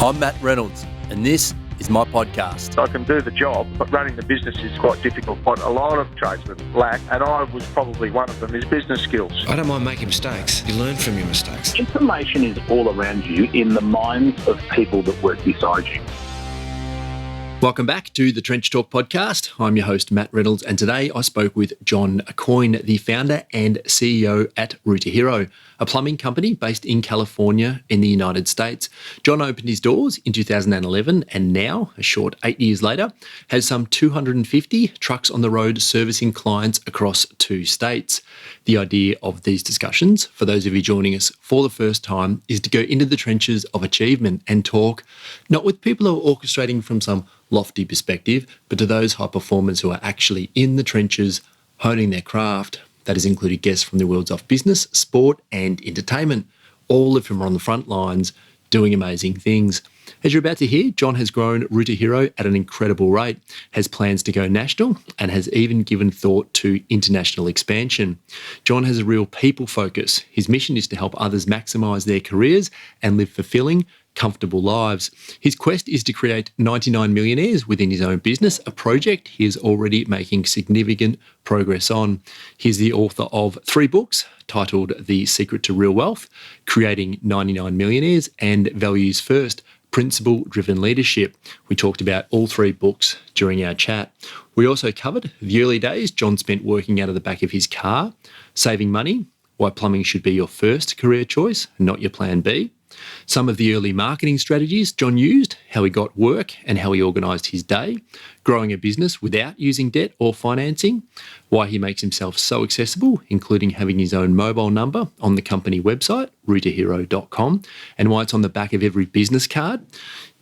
I'm Matt Reynolds, and this is my podcast. I can do the job, but running the business is quite difficult. What a lot of tradesmen lack, and I was probably one of them, is business skills. I don't mind making mistakes. You learn from your mistakes. Information is all around you in the minds of people that work beside you. Welcome back to the Trench Talk podcast. I'm your host, Matt Reynolds, and today I spoke with John Akhoian, the founder and CEO at Router Hero, a plumbing company based in California in the United States. John opened his doors in 2011 and now, a short 8 years later, has some 250 trucks on the road servicing clients across 2 states. The idea of these discussions, for those of you joining us for the first time, is to go into the trenches of achievement and talk, not with people who are orchestrating from some lofty perspective, but to those high performers who are actually in the trenches, honing their craft. That has included guests from the worlds of business, sport and entertainment, all of whom are on the front lines doing amazing things. As you're about to hear, John has grown Router Hero at an incredible rate, has plans to go national, and has even given thought to international expansion. John has a real people focus. His mission is to help others maximise their careers and live fulfilling, comfortable lives. His quest is to create 99 millionaires within his own business, a project he is already making significant progress on. He's the author of 3 books titled The Secret to Real Wealth, Creating 99 Millionaires, and Values First, Principle-Driven Leadership. We talked about all 3 books during our chat. We also covered the early days John spent working out of the back of his car, saving money, why plumbing should be your first career choice, not your plan B. Some of the early marketing strategies John used, how he got work and how he organised his day, growing a business without using debt or financing, why he makes himself so accessible, including having his own mobile number on the company website, routerhero.com, and why it's on the back of every business card,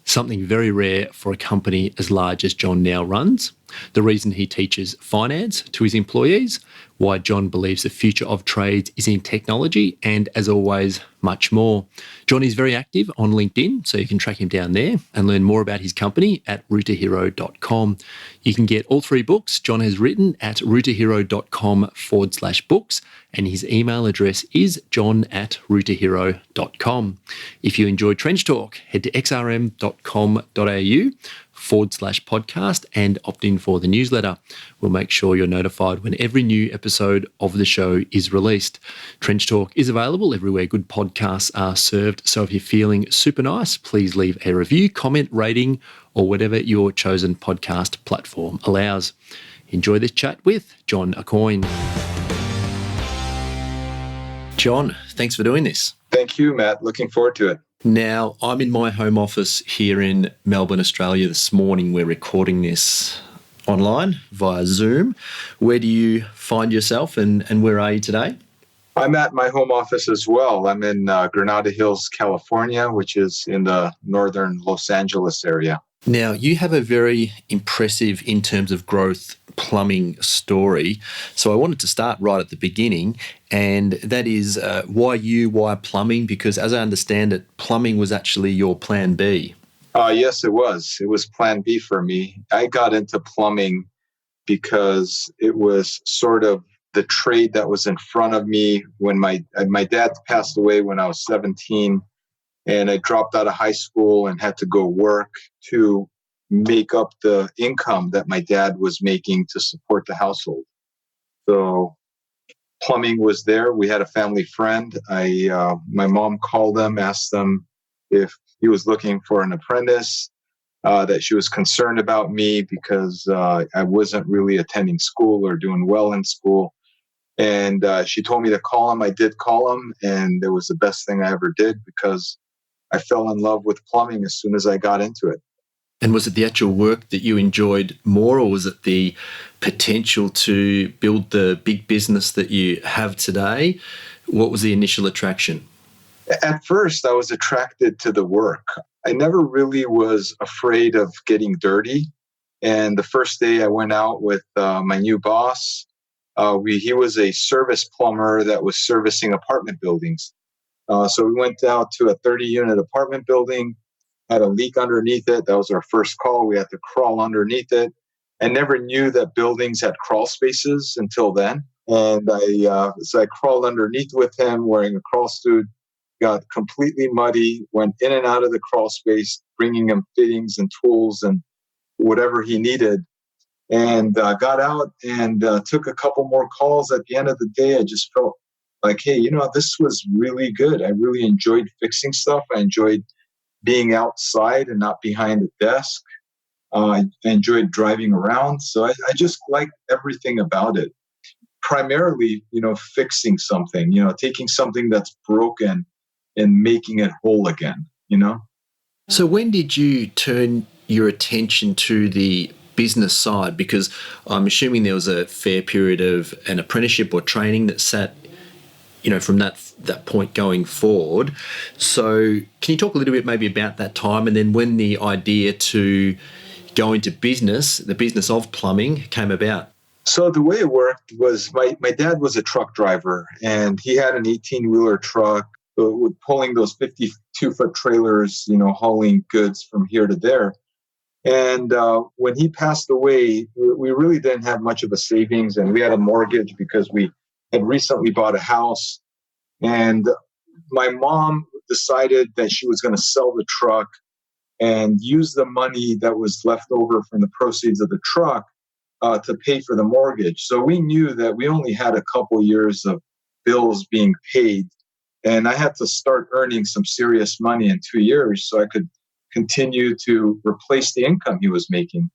something very rare for a company as large as John now runs, the reason he teaches finance to his employees, why John believes the future of trades is in technology, and as always, much more. John is very active on LinkedIn, so you can track him down there and learn more about his company at routerhero.com. You can get all 3 books John has written at routerhero.com/books, and his email address is john@routerhero.com. If you enjoyed Trench Talk, head to xrm.com.au/podcast and opt in for the newsletter. We'll make sure you're notified when every new episode of the show is released. Trench Talk is available everywhere good podcasts are served, so if you're feeling super nice, please leave a review, comment, rating, or whatever your chosen podcast platform allows. Enjoy this chat with John Akhoian. John, thanks for doing this. Thank you, Matt. Looking forward to it. Now, I'm in my home office here in Melbourne, Australia this morning. We're recording this online via Zoom. Where do you find yourself and where are you today? I'm at my home office as well. I'm in Granada Hills, California, which is in the northern Los Angeles area. Now, you have a very impressive, in terms of growth, plumbing story. So I wanted to start right at the beginning, and that is why plumbing? Because as I understand it, plumbing was actually your plan B. Yes, it was. It was plan B for me. I got into plumbing because it was sort of the trade that was in front of me when my dad passed away when I was 17, and I dropped out of high school and had to go work to make up the income that my dad was making to support the household. So plumbing was there. We had a family friend. My mom called him, asked him if he was looking for an apprentice, that she was concerned about me because I wasn't really attending school or doing well in school. And she told me to call him. I did call him, and it was the best thing I ever did because I fell in love with plumbing as soon as I got into it. And was it the actual work that you enjoyed more, or was it the potential to build the big business that you have today? What was the initial attraction? At first, I was attracted to the work. I never really was afraid of getting dirty. And the first day I went out with my new boss, he was a service plumber that was servicing apartment buildings. So we went out to a 30-unit apartment building, had a leak underneath it. That was our first call. We had to crawl underneath it. I never knew that buildings had crawl spaces until then. And so I crawled underneath with him wearing a crawl suit. got completely muddy, went in and out of the crawl space, bringing him fittings and tools and whatever he needed. And got out and took a couple more calls. At the end of the day, I just felt like, hey, this was really good. I really enjoyed fixing stuff. I enjoyed being outside and not behind a desk. I enjoyed driving around. So I just liked everything about it. Primarily, fixing something, taking something that's broken and making it whole again, So when did you turn your attention to the business side? Because I'm assuming there was a fair period of an apprenticeship or training that sat, from that point going forward. So can you talk a little bit maybe about that time, and then when the idea to go into business, the business of plumbing, came about? So the way it worked was my dad was a truck driver, and he had an 18-wheeler truck with pulling those 52-foot trailers, hauling goods from here to there. And when he passed away, we really didn't have much of a savings, and we had a mortgage because we had recently bought a house. And my mom decided that she was going to sell the truck and use the money that was left over from the proceeds of the truck to pay for the mortgage. So we knew that we only had a couple years of bills being paid, and I had to start earning some serious money in 2 years so I could continue to replace the income he was making.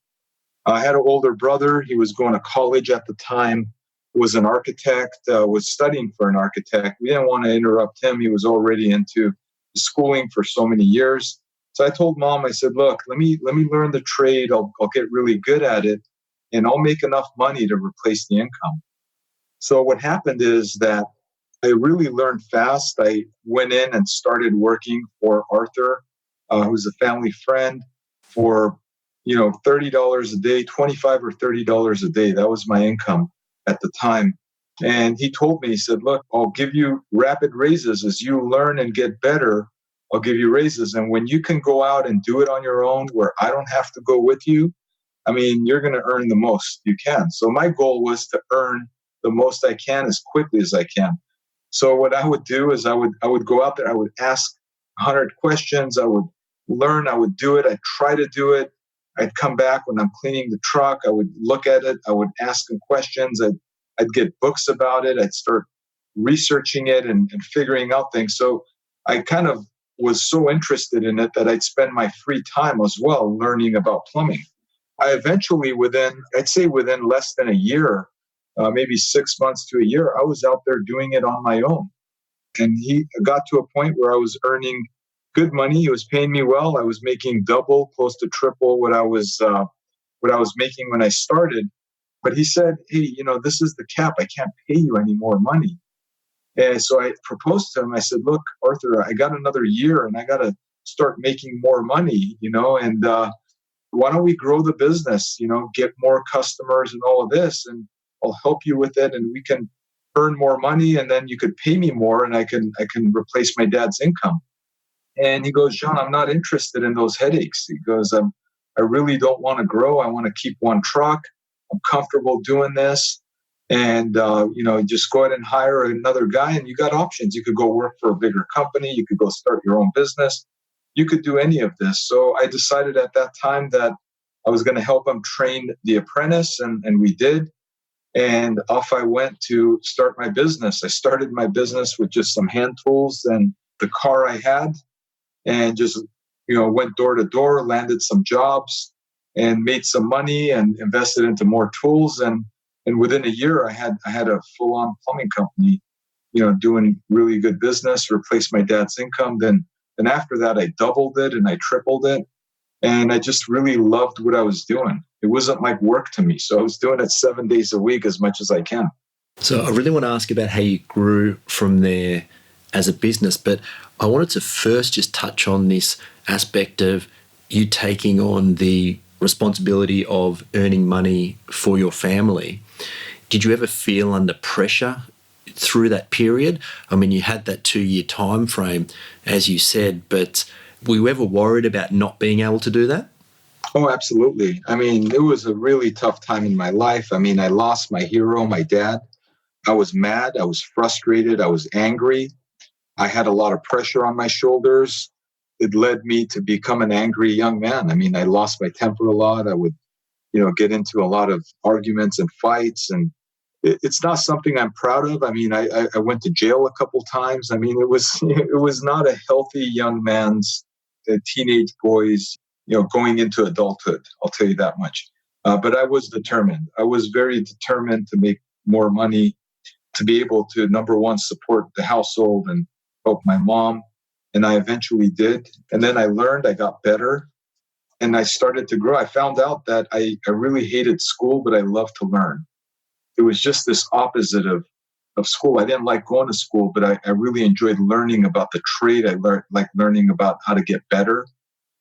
I had an older brother. He was going to college at the time, was an architect, was studying for an architect. We didn't want to interrupt him. He was already into schooling for so many years. So I told Mom, I said, look, let me learn the trade. I'll get really good at it, and I'll make enough money to replace the income. So what happened is that I really learned fast. I went in and started working for Arthur, who's a family friend, for $30 a day, $25 or $30 a day. That was my income at the time. And he told me, he said, look, I'll give you rapid raises as you learn and get better. I'll give you raises. And when you can go out and do it on your own, where I don't have to go with you, you're going to earn the most you can. So my goal was to earn the most I can as quickly as I can. So what I would do is I would go out there, I would ask 100 questions, I would learn, I would do it, I'd try to do it. I'd come back when I'm cleaning the truck, I would look at it, I would ask them questions, I'd get books about it, I'd start researching it and figuring out things. So I kind of was so interested in it that I'd spend my free time as well learning about plumbing. I eventually, within less than a year, maybe 6 months to a year, I was out there doing it on my own. And he got to a point where I was earning good money. He was paying me well. I was making double, close to triple what I was making when I started. But he said, hey, this is the cap. I can't pay you any more money. And so I proposed to him. I said, look, Arthur, I got another year and I got to start making more money, and why don't we grow the business, get more customers and all of this, and I'll help you with it, and we can earn more money, and then you could pay me more, and I can replace my dad's income. And he goes, John, I'm not interested in those headaches. He goes, I really don't want to grow. I want to keep one truck. I'm comfortable doing this. And, just go ahead and hire another guy, and you got options. You could go work for a bigger company. You could go start your own business. You could do any of this. So I decided at that time that I was going to help him train the apprentice, and we did. And off I went to start my business. I started my business with just some hand tools and the car I had, and just, went door to door, landed some jobs, and made some money and invested into more tools. And within a year, I had a full-on plumbing company, doing really good business, replaced my dad's income. Then after that, I doubled it and I tripled it. And I just really loved what I was doing. It wasn't like work to me. So I was doing it 7 days a week as much as I can. So I really want to ask about how you grew from there as a business, but I wanted to first just touch on this aspect of you taking on the responsibility of earning money for your family. Did you ever feel under pressure through that period? You had that 2-year time frame, as you said, but were you ever worried about not being able to do that? Oh, absolutely. It was a really tough time in my life. I lost my hero, my dad. I was mad. I was frustrated. I was angry. I had a lot of pressure on my shoulders. It led me to become an angry young man. I mean, I lost my temper a lot. I would, get into a lot of arguments and fights, and it's not something I'm proud of. I mean, I went to jail a couple times. I mean, it was not a healthy young man's, teenage boys, going into adulthood. I'll tell you that much. But I was determined. I was very determined to make more money, to be able to, number one, support the household and help my mom. And I eventually did. And then I learned, I got better, and I started to grow. I found out that I really hated school, but I loved to learn. It was just this opposite of school. I didn't like going to school, but I really enjoyed learning about the trade. I like learning about how to get better.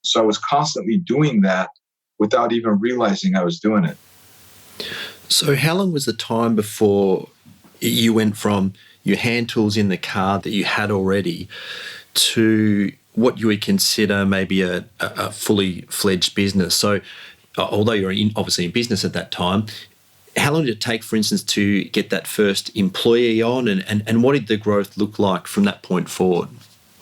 So I was constantly doing that without even realizing I was doing it. So how long was the time before you went from your hand tools in the car that you had already to what you would consider maybe a fully fledged business? So although you're obviously in business at that time, how long did it take, for instance, to get that first employee on, and what did the growth look like from that point forward?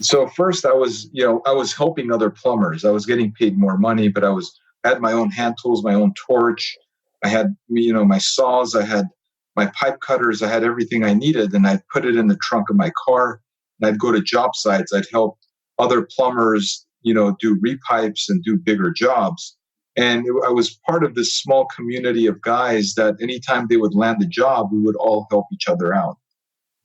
So first I was helping other plumbers. I was getting paid more money, but I had my own hand tools, my own torch. I had, my saws, I had my pipe cutters, I had everything I needed, and I'd put it in the trunk of my car, and I'd go to job sites. I'd help other plumbers, do repipes and do bigger jobs. And I was part of this small community of guys that anytime they would land a job, we would all help each other out.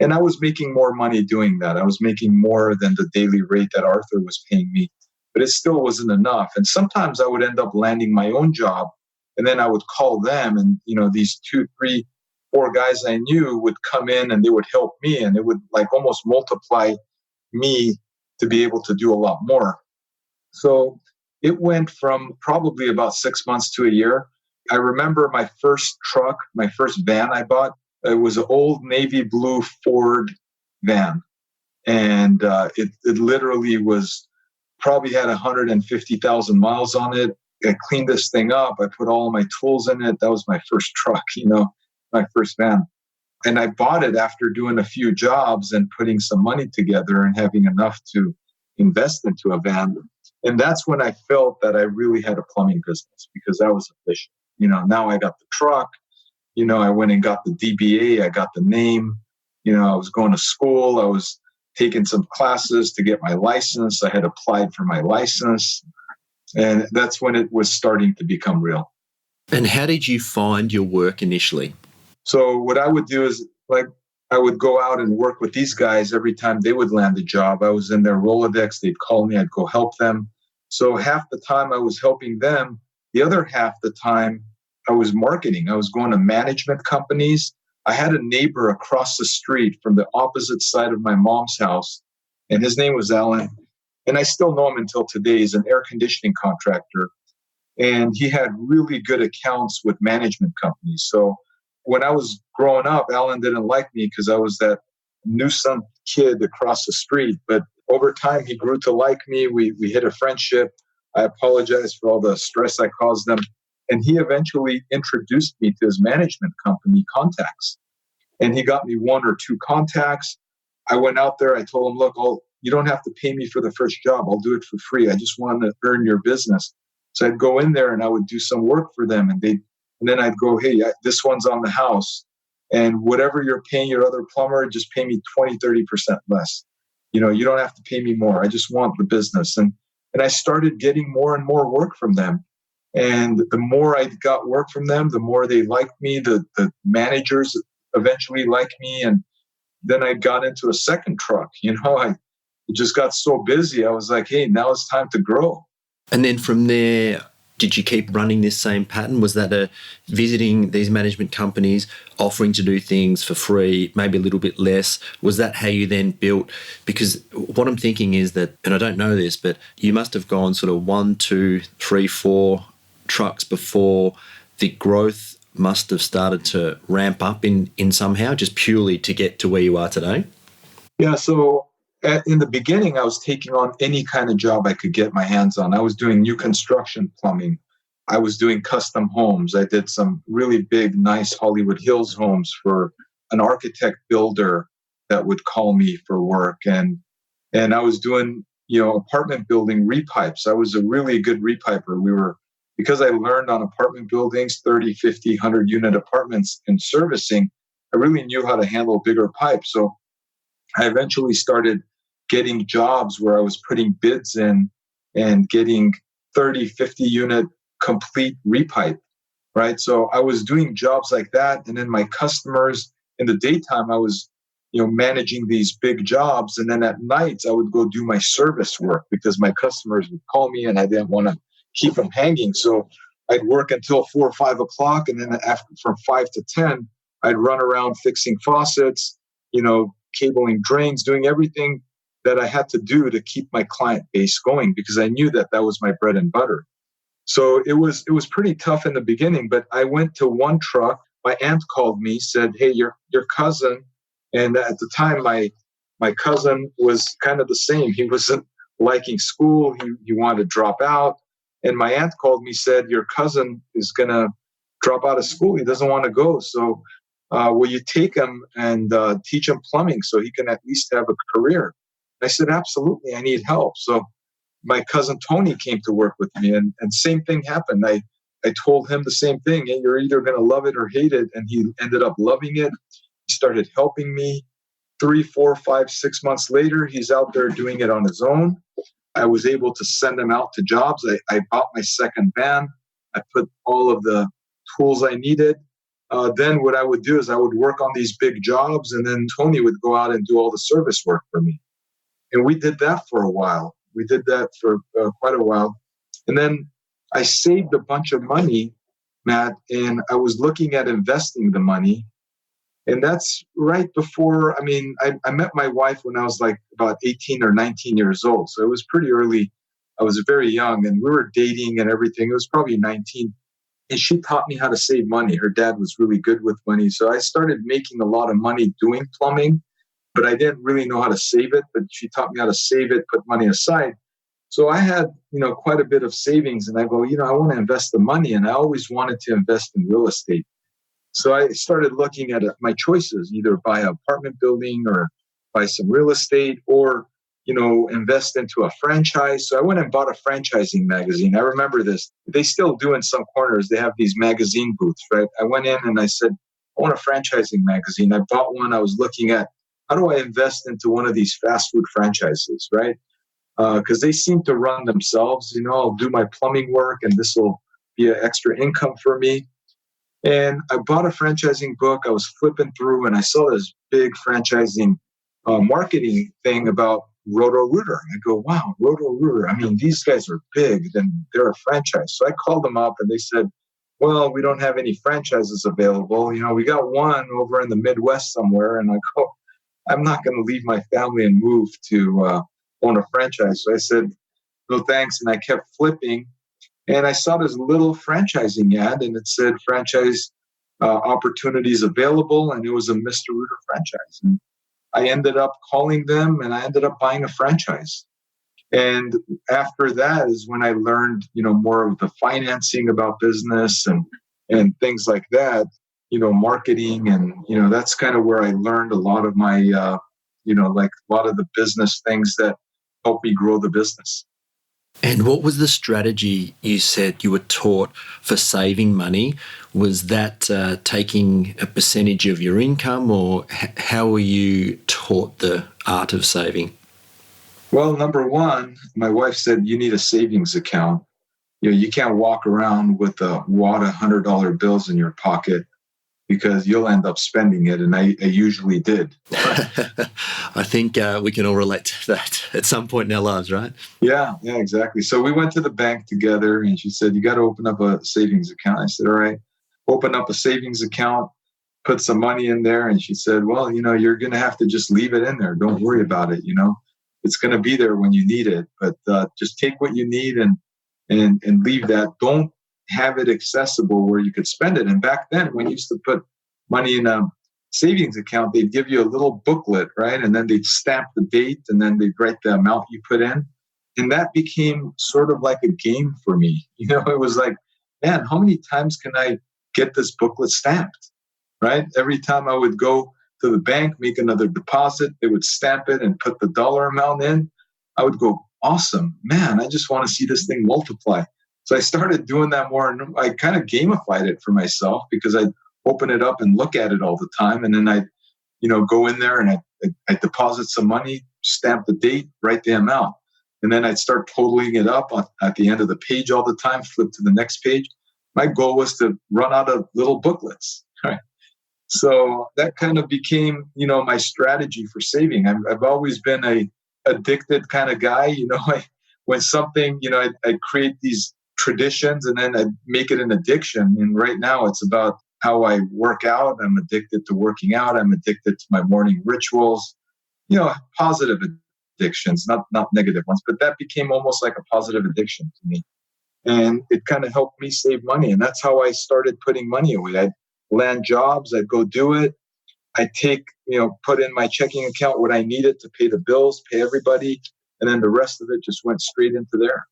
And I was making more money doing that. I was making more than the daily rate that Arthur was paying me, but it still wasn't enough. And sometimes I would end up landing my own job, and then I would call them, and these 2, 3, 4 guys I knew would come in and they would help me, and it would like almost multiply me to be able to do a lot more. So it went from probably about 6 months to a year. I remember my first truck, my first van I bought. It was an old navy blue Ford van. And it literally probably had 150,000 miles on it. I cleaned this thing up. I put all of my tools in it. That was my first truck, my first van. And I bought it after doing a few jobs and putting some money together and having enough to invest into a van. And that's when I felt that I really had a plumbing business, because I was efficient. Now I got the truck. I went and got the DBA. I got the name. I was going to school. I was taking some classes to get my license. I had applied for my license. And that's when it was starting to become real. And how did you find your work initially? So what I would do is, I would go out and work with these guys every time they would land a job. I was in their Rolodex. They'd call me. I'd go help them. So half the time I was helping them. The other half the time I was marketing. I was going to management companies. I had a neighbor across the street from the opposite side of my mom's house, and his name was Alan. And I still know him until today. He's an air conditioning contractor. And he had really good accounts with management companies. So when I was growing up, Alan didn't like me because I was that nuisance kid across the street. But over time, he grew to like me. We hit a friendship. I apologize for all the stress I caused them. And he eventually introduced me to his management company contacts. And he got me 1 or 2 contacts. I went out there. I told him, look, you don't have to pay me for the first job. I'll do it for free. I just want to earn your business. So I'd go in there and I would do some work for them. And then I'd go, hey, this one's on the house. And whatever you're paying your other plumber, just pay me 20, 30% less. You don't have to pay me more. I just want the business. And I started getting more and more work from them. And the more I got work from them, the more they liked me. The managers eventually liked me. And then I got into a second truck. It just got so busy. I was like, hey, now it's time to grow. And then from there, did you keep running this same pattern? Was that visiting these management companies, offering to do things for free, maybe a little bit less? Was that how you then built? Because what I'm thinking is that, and I don't know this, but you must have gone sort of 1, 2, 3, 4 trucks before the growth must have started to ramp up in somehow, just purely to get to where you are today? Yeah, so in the beginning, I was taking on any kind of job I could get my hands on. I was doing new construction plumbing. I was doing custom homes. I did some really big, nice Hollywood Hills homes for an architect builder that would call me for work. And And I was doing, apartment building repipes. I was a really good repiper. Because I learned on apartment buildings, 30, 50, 100 unit apartments and servicing, I really knew how to handle bigger pipes. So I eventually started getting jobs where I was putting bids in and getting 30, 50 unit complete repipe, right? So I was doing jobs like that. And then my customers in the daytime, I was, managing these big jobs. And then at nights, I would go do my service work because my customers would call me and I didn't want to keep them hanging. So I'd work until 4 or 5 o'clock. And then from 5 to 10, I'd run around fixing faucets, cabling drains, doing everything that I had to do to keep my client base going because I knew that was my bread and butter. So it was pretty tough in the beginning, but I went to one truck. My aunt called me, said, "Hey, your cousin," and at the time my cousin was kind of the same. He wasn't liking school. He wanted to drop out. And my aunt called me, said, "Your cousin is going to drop out of school. He doesn't want to go. So will you take him and teach him plumbing so he can at least have a career?" I said, "Absolutely. I need help." So my cousin Tony came to work with me, and same thing happened. I told him the same thing. "Hey, you're either going to love it or hate it." And he ended up loving it. He started helping me. 3, 4, 5, 6 months later, he's out there doing it on his own. I was able to send him out to jobs. I bought my second van. I put all of the tools I needed. Then what I would do is I would work on these big jobs, and then Tony would go out and do all the service work for me. And we did that for a while. We did that for quite a while. And then I saved a bunch of money, Matt, and I was looking at investing the money. And that's right before, I met my wife when I was like about 18 or 19 years old. So it was pretty early. I was very young and we were dating and everything. It was probably 19. And she taught me how to save money. Her dad was really good with money. So I started making a lot of money doing plumbing, but I didn't really know how to save it. But she taught me how to save it, put money aside. So I had, quite a bit of savings, and I go, I want to invest the money. And I always wanted to invest in real estate. So I started looking at my choices, either buy an apartment building or buy some real estate or, invest into a franchise. So I went and bought a franchising magazine. I remember this. They still do in some corners. They have these magazine booths, right? I went in and I said, "I want a franchising magazine." I bought one. I was looking at, how do I invest into one of these fast food franchises, right? Because they seem to run themselves. I'll do my plumbing work and this will be an extra income for me. And I bought a franchising book. I was flipping through and I saw this big franchising marketing thing about Roto-Rooter. I go, "Wow, Roto-Rooter. These guys are big. Then they're a franchise." So I called them up and they said, "Well, we don't have any franchises available. We got one over in the Midwest somewhere." And I go, "I'm not going to leave my family and move to own a franchise." So I said, "No, thanks." And I kept flipping. And I saw this little franchising ad and it said franchise opportunities available. And it was a Mr. Rooter franchise. And I ended up calling them and I ended up buying a franchise. And after that is when I learned, more of the financing about business and things like that, marketing. And, that's kind of where I learned a lot of my, like a lot of the business things that helped me grow the business. And what was the strategy you said you were taught for saving money? Was that taking a percentage of your income, or how were you taught the art of saving? Well, number one, my wife said, "You need a savings account. You can't walk around with a wad of $100 bills in your pocket because you'll end up spending it." And I usually did. I think we can all relate to that at some point in our lives, right? Yeah, exactly. So we went to the bank together and she said, "You got to open up a savings account." I said, "All right." Open up a savings account, put some money in there. And she said, "Well, you're going to have to just leave it in there. Don't worry about it. It's going to be there when you need it, but just take what you need and leave that. Don't have it accessible where you could spend it." And back then, when you used to put money in a savings account, they'd give you a little booklet, right? And then they'd stamp the date and then they'd write the amount you put in. And that became sort of like a game for me. It was like, man, how many times can I get this booklet stamped, right? Every time I would go to the bank, make another deposit. They would stamp it and put the dollar amount in. I would go, awesome, man, I just want to see this thing multiply. So I started doing that more, and I kind of gamified it for myself because I'd open it up and look at it all the time. And then I'd, go in there and I'd deposit some money, stamp the date, write the amount. And then I'd start totaling it up at the end of the page all the time, flip to the next page. My goal was to run out of little booklets. Right? So that kind of became, my strategy for saving. I've always been a addicted kind of guy. When something, I'd create these traditions and then I'd make it an addiction. And right now it's about how I work out. I'm addicted to working out. I'm addicted to my morning rituals, positive addictions, not negative ones, but that became almost like a positive addiction to me. And it kind of helped me save money. And that's how I started putting money away. I'd land jobs, I'd go do it. I'd take, put in my checking account what I needed to pay the bills, pay everybody. And then the rest of it just went straight into there.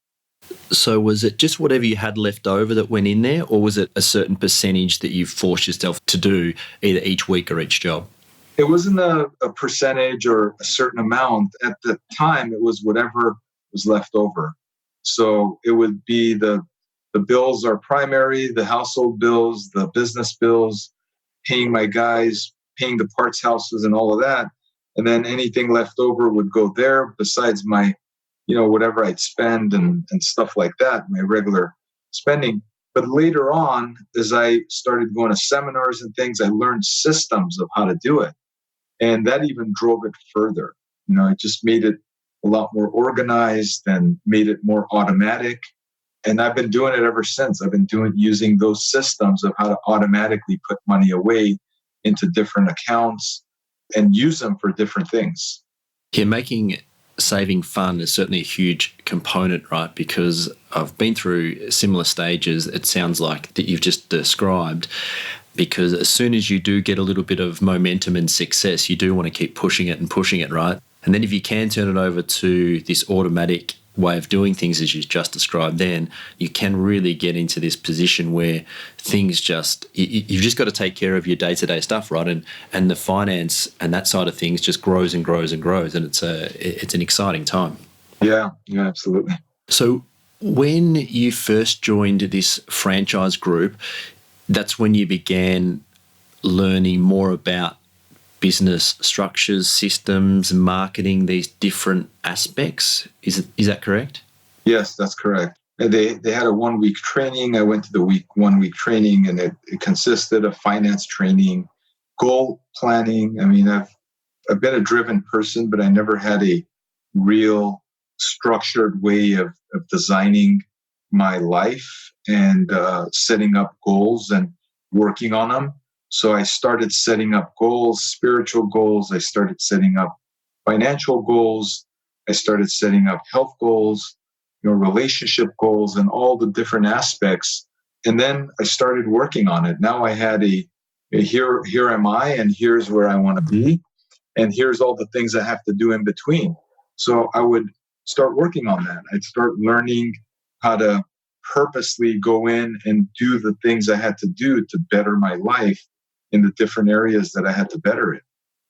So was it just whatever you had left over that went in there, or was it a certain percentage that you forced yourself to do either each week or each job? It wasn't a percentage or a certain amount. At the time, it was whatever was left over. So it would be the bills are primary, the household bills, the business bills, paying my guys, paying the parts houses and all of that. And then anything left over would go there besides my, whatever I'd spend and stuff like that, my regular spending. But later on, as I started going to seminars and things, I learned systems of how to do it. And that even drove it further. It just made it a lot more organized and made it more automatic. And I've been doing it ever since. I've been using those systems of how to automatically put money away into different accounts and use them for different things. Yeah, making saving fun is certainly a huge component, right? Because I've been through similar stages, it sounds like, that you've just described. Because as soon as you do get a little bit of momentum and success, you do want to keep pushing it, right? And then if you can turn it over to this automatic way of doing things, as you just described, then you can really get into this position where things you've just got to take care of your day-to-day stuff, right? And the finance and that side of things just grows and grows and grows, and it's an exciting time. Yeah, absolutely. So when you first joined this franchise group, that's when you began learning more about business structures, systems, marketing, these different aspects. Is that correct? Yes, that's correct. They had a 1 week training. I went to the 1 week training, and it consisted of finance training, goal planning. I mean, I've been a driven person, but I never had a real structured way of designing my life and setting up goals and working on them. So I started setting up goals, spiritual goals. I started setting up financial goals. I started setting up health goals, relationship goals, and all the different aspects. And then I started working on it. Now I had a here am I, and here's where I want to be, and here's all the things I have to do in between. So I would start working on that. I'd start learning how to purposely go in and do the things I had to do to better my life in the different areas that I had to better it.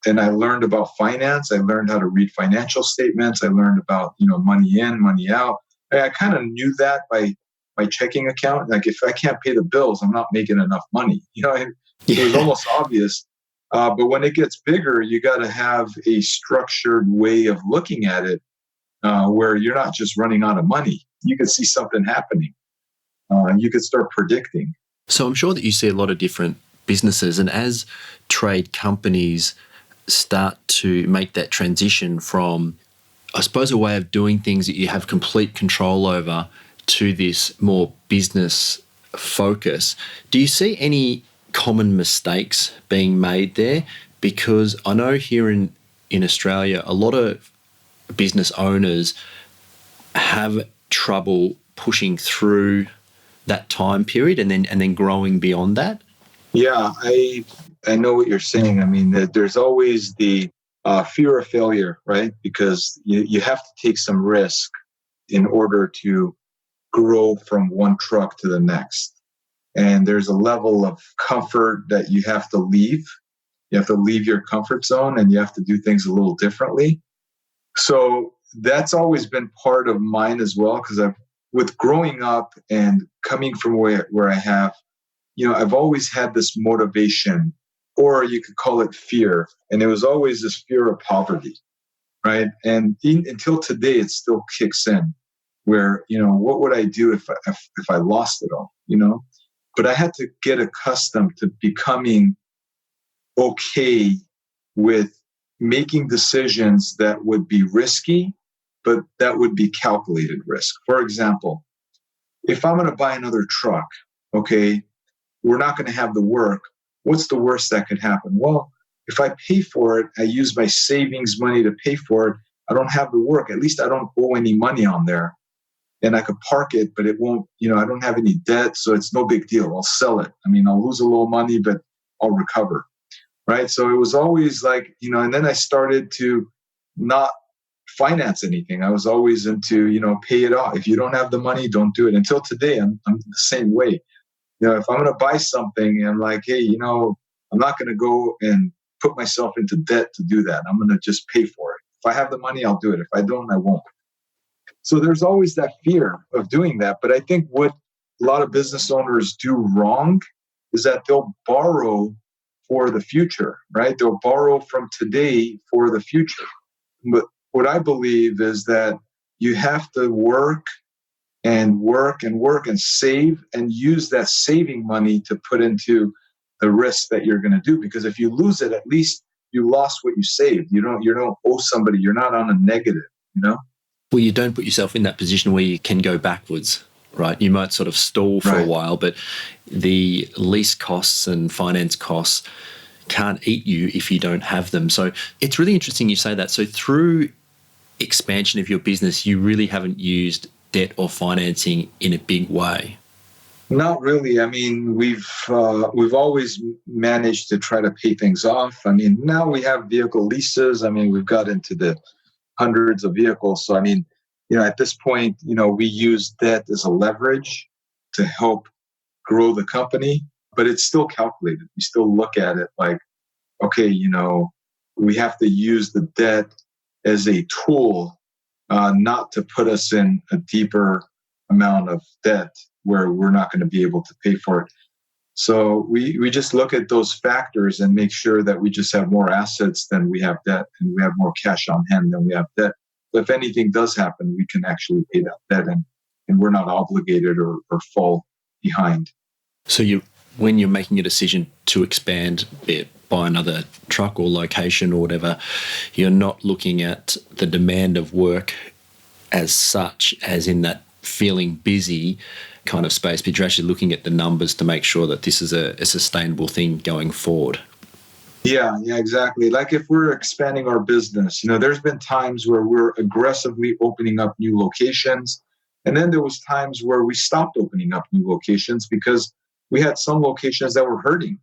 And I learned about finance. I learned how to read financial statements. I learned about, money in, money out. I kind of knew that by my checking account. Like, if I can't pay the bills, I'm not making enough money. It was almost obvious. But when it gets bigger, you got to have a structured way of looking at it where you're not just running out of money. You can see something happening. You could start predicting. So I'm sure that you see a lot of different businesses, and as trade companies start to make that transition from, I suppose, a way of doing things that you have complete control over to this more business focus, do you see any common mistakes being made there? Because I know here in Australia, a lot of business owners have trouble pushing through that time period and then growing beyond that. Yeah, I know what you're saying. I mean, there's always the fear of failure, right? Because you have to take some risk in order to grow from one truck to the next. And there's a level of comfort that you have to leave You have to leave your comfort zone and you have to do things a little differently. So that's always been part of mine as well, because with growing up and coming from where I have, I've always had this motivation, or you could call it fear. And it was always this fear of poverty, right? And until today, it still kicks in where, what would I do if I lost it all, But I had to get accustomed to becoming okay with making decisions that would be risky, but that would be calculated risk. For example, if I'm going to buy another truck, okay, we're not going to have the work. What's the worst that could happen? Well, if I pay for it, I use my savings money to pay for it. I don't have the work. At least I don't owe any money on there. And I could park it, but it won't, I don't have any debt, so it's no big deal. I'll sell it. I'll lose a little money, but I'll recover. Right. So it was always like, and then I started to not finance anything. I was always into, pay it off. If you don't have the money, don't do it. Until today, I'm the same way. If I'm going to buy something and I'm like, hey, I'm not going to go and put myself into debt to do that. I'm going to just pay for it. If I have the money, I'll do it. If I don't, I won't. So there's always that fear of doing that. But I think what a lot of business owners do wrong is that they'll borrow for the future, right? They'll borrow from today for the future. But what I believe is that you have to work and save and use that saving money to put into the risk that you're going to do. Because if you lose it, at least you lost what you saved. You don't owe somebody. You're not on a negative, Well, you don't put yourself in that position where you can go backwards, right? You might sort of stall for a while, but the lease costs and finance costs can't eat you if you don't have them. So it's really interesting you say that. So through expansion of your business, you really haven't used debt or financing in a big way. Not really. We've always managed to try to pay things off. Now we have vehicle leases. We've got into the hundreds of vehicles. So, at this point, we use debt as a leverage to help grow the company, but it's still calculated. We still look at it like, okay, we have to use the debt as a tool, not to put us in a deeper amount of debt where we're not going to be able to pay for it. So we just look at those factors and make sure that we just have more assets than we have debt, and we have more cash on hand than we have debt. So if anything does happen, we can actually pay that debt, and we're not obligated or fall behind. So when you're making a decision to expand, be it buy another truck or location or whatever, you're not looking at the demand of work as such, as in that feeling busy kind of space, but you're actually looking at the numbers to make sure that this is a sustainable thing going forward. Yeah, exactly. Like if we're expanding our business, there's been times where we're aggressively opening up new locations. And then there was times where we stopped opening up new locations because we had some locations that were hurting.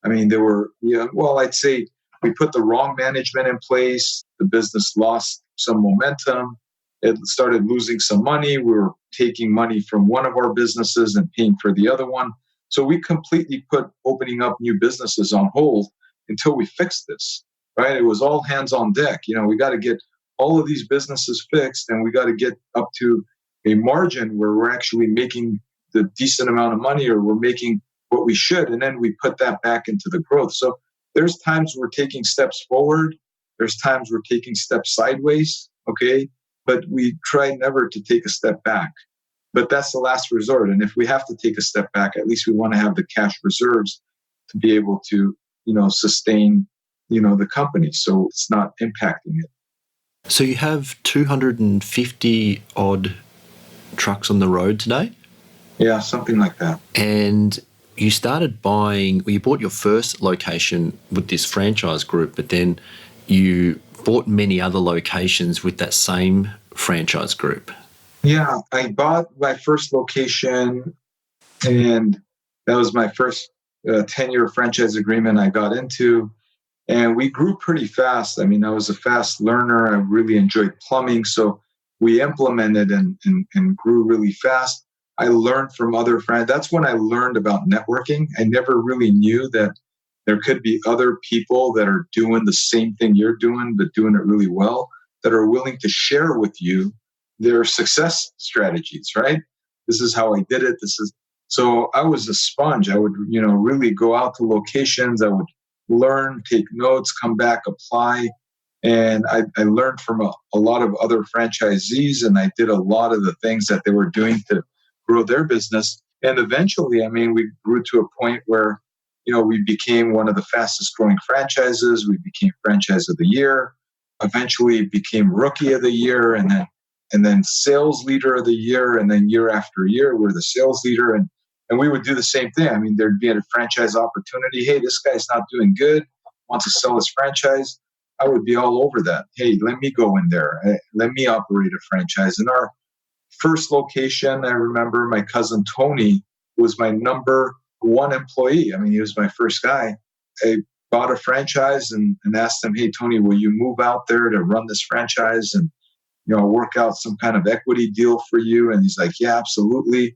I'd say we put the wrong management in place. The business lost some momentum. It started losing some money. We were taking money from one of our businesses and paying for the other one. So we completely put opening up new businesses on hold until we fixed this, right? It was all hands on deck. We got to get all of these businesses fixed, and we got to get up to a margin where we're actually making the decent amount of money, or we're making what we should. And then we put that back into the growth. So there's times we're taking steps forward. There's times we're taking steps sideways. Okay. But we try never to take a step back. But that's the last resort. And if we have to take a step back, at least we want to have the cash reserves to be able to, sustain, the company. So it's not impacting it. So you have 250 odd trucks on the road today? Yeah, something like that. And you started you bought your first location with this franchise group, but then you bought many other locations with that same franchise group. Yeah, I bought my first location, and that was my first 10-year franchise agreement I got into. And we grew pretty fast. I was a fast learner. I really enjoyed plumbing. So we implemented and grew really fast. I learned from other friends. That's when I learned about networking. I never really knew that There could be other people that are doing the same thing you're doing, but doing it really well, that are willing to share with you their success strategies, right? This is how I did it. So I was a sponge. I would, really go out to locations. I would learn, take notes, come back, apply. And I learned from a lot of other franchisees, and I did a lot of the things that they were doing to grow their business. And eventually, we grew to a point where, we became one of the fastest growing franchises. We became franchise of the year, eventually became rookie of the year, and then sales leader of the year. And then year after year, we're the sales leader. And we would do the same thing. There'd be a franchise opportunity. Hey, this guy's not doing good, wants to sell his franchise. I would be all over that. Hey, let me go in there. Let me operate a franchise. In our first location, I remember my cousin Tony was my number one employee. He was my first guy. I bought a franchise and asked him, hey, Tony, will you move out there to run this franchise and, work out some kind of equity deal for you? And he's like, yeah, absolutely.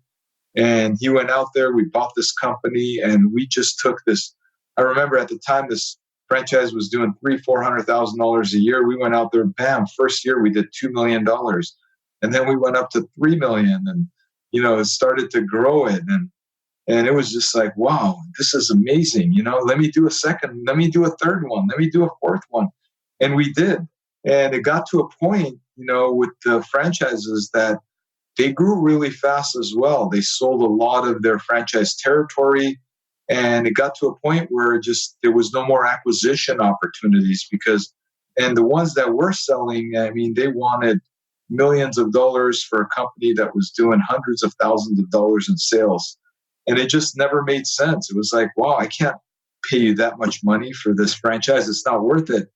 And he went out there, we bought this company, and we just took this. I remember at the time, this franchise was doing $300,000-$400,000 a year. We went out there, bam, first year we did $2 million. And then we went up to $3 million, and, it started to grow it. And it was just like, wow, this is amazing. Let me do a second, let me do a third one, let me do a fourth one. And we did. And it got to a point, with the franchises that they grew really fast as well. They sold a lot of their franchise territory. And it got to a point where there was no more acquisition opportunities and the ones that were selling, they wanted millions of dollars for a company that was doing hundreds of thousands of dollars in sales. And it just never made sense. It was like, wow, I can't pay you that much money for this franchise. It's not worth it.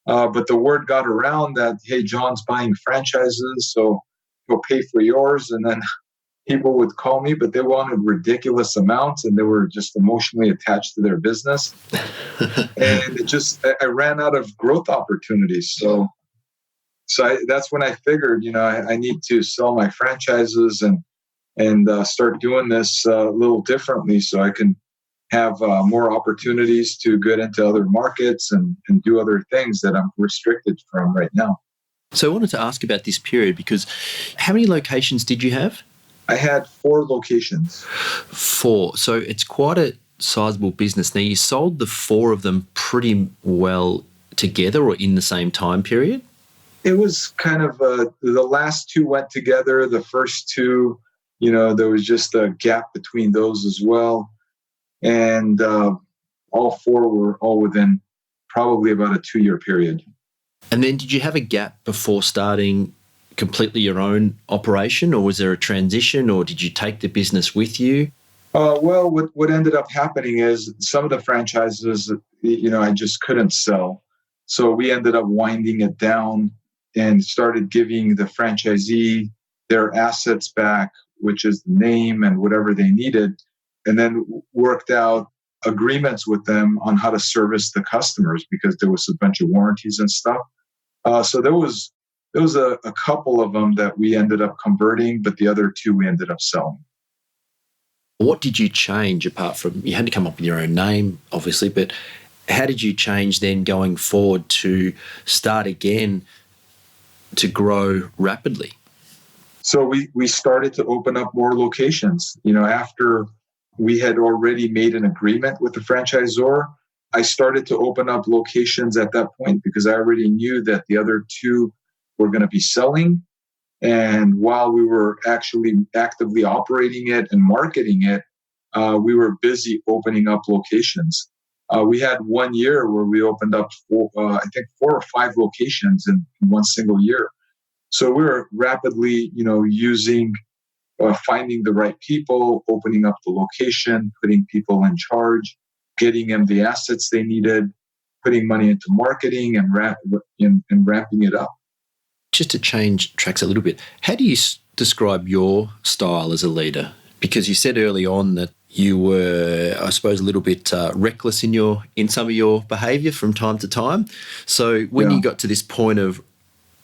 But the word got around that, hey, John's buying franchises, so he'll pay for yours. And then people would call me, but they wanted ridiculous amounts, and they were just emotionally attached to their business. And I ran out of growth opportunities. So that's when I figured, I need to sell my franchises and start doing this a little differently so I can have more opportunities to get into other markets and do other things that I'm restricted from right now. So I wanted to ask about this period, because how many locations did you have? I had 4 locations. 4. So it's quite a sizable business. Now, you sold the 4 of them pretty well together or in the same time period? It was kind of the last 2 went together. The first 2, there was just a gap between those as well. And all 4 were all within probably about a 2-year period. And then did you have a gap before starting completely your own operation, or was there a transition, or did you take the business with you? Well, what ended up happening is some of the franchises, I just couldn't sell. So we ended up winding it down and started giving the franchisee their assets back, which is the name and whatever they needed, and then worked out agreements with them on how to service the customers, because there was a bunch of warranties and stuff. So there was a couple of them that we ended up converting, but the other 2 we ended up selling. What did you change, apart from, you had to come up with your own name, obviously, but how did you change then going forward to start again to grow rapidly? So we started to open up more locations. After we had already made an agreement with the franchisor, I started to open up locations at that point, because I already knew that the other 2 were going to be selling. And while we were actually actively operating it and marketing it, we were busy opening up locations. We had 1 year where we opened up 4 or 5 locations in one single year. So we were rapidly, using, finding the right people, opening up the location, putting people in charge, getting them the assets they needed, putting money into marketing and ramping it up. Just to change tracks a little bit, how do you describe your style as a leader? Because you said early on that you were, I suppose, a little bit reckless in some of your behaviour from time to time. So when you got to this point of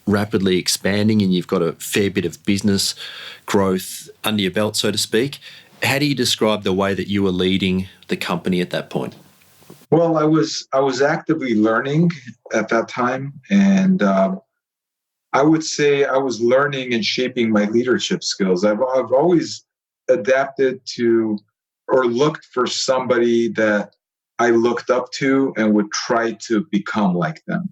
rapidly expanding and you've got a fair bit of business growth under your belt, so to speak, how do you describe the way that you were leading the company at that point? Well, I was actively learning at that time, and I would say I was learning and shaping my leadership skills. I've always adapted to or looked for somebody that I looked up to and would try to become like them.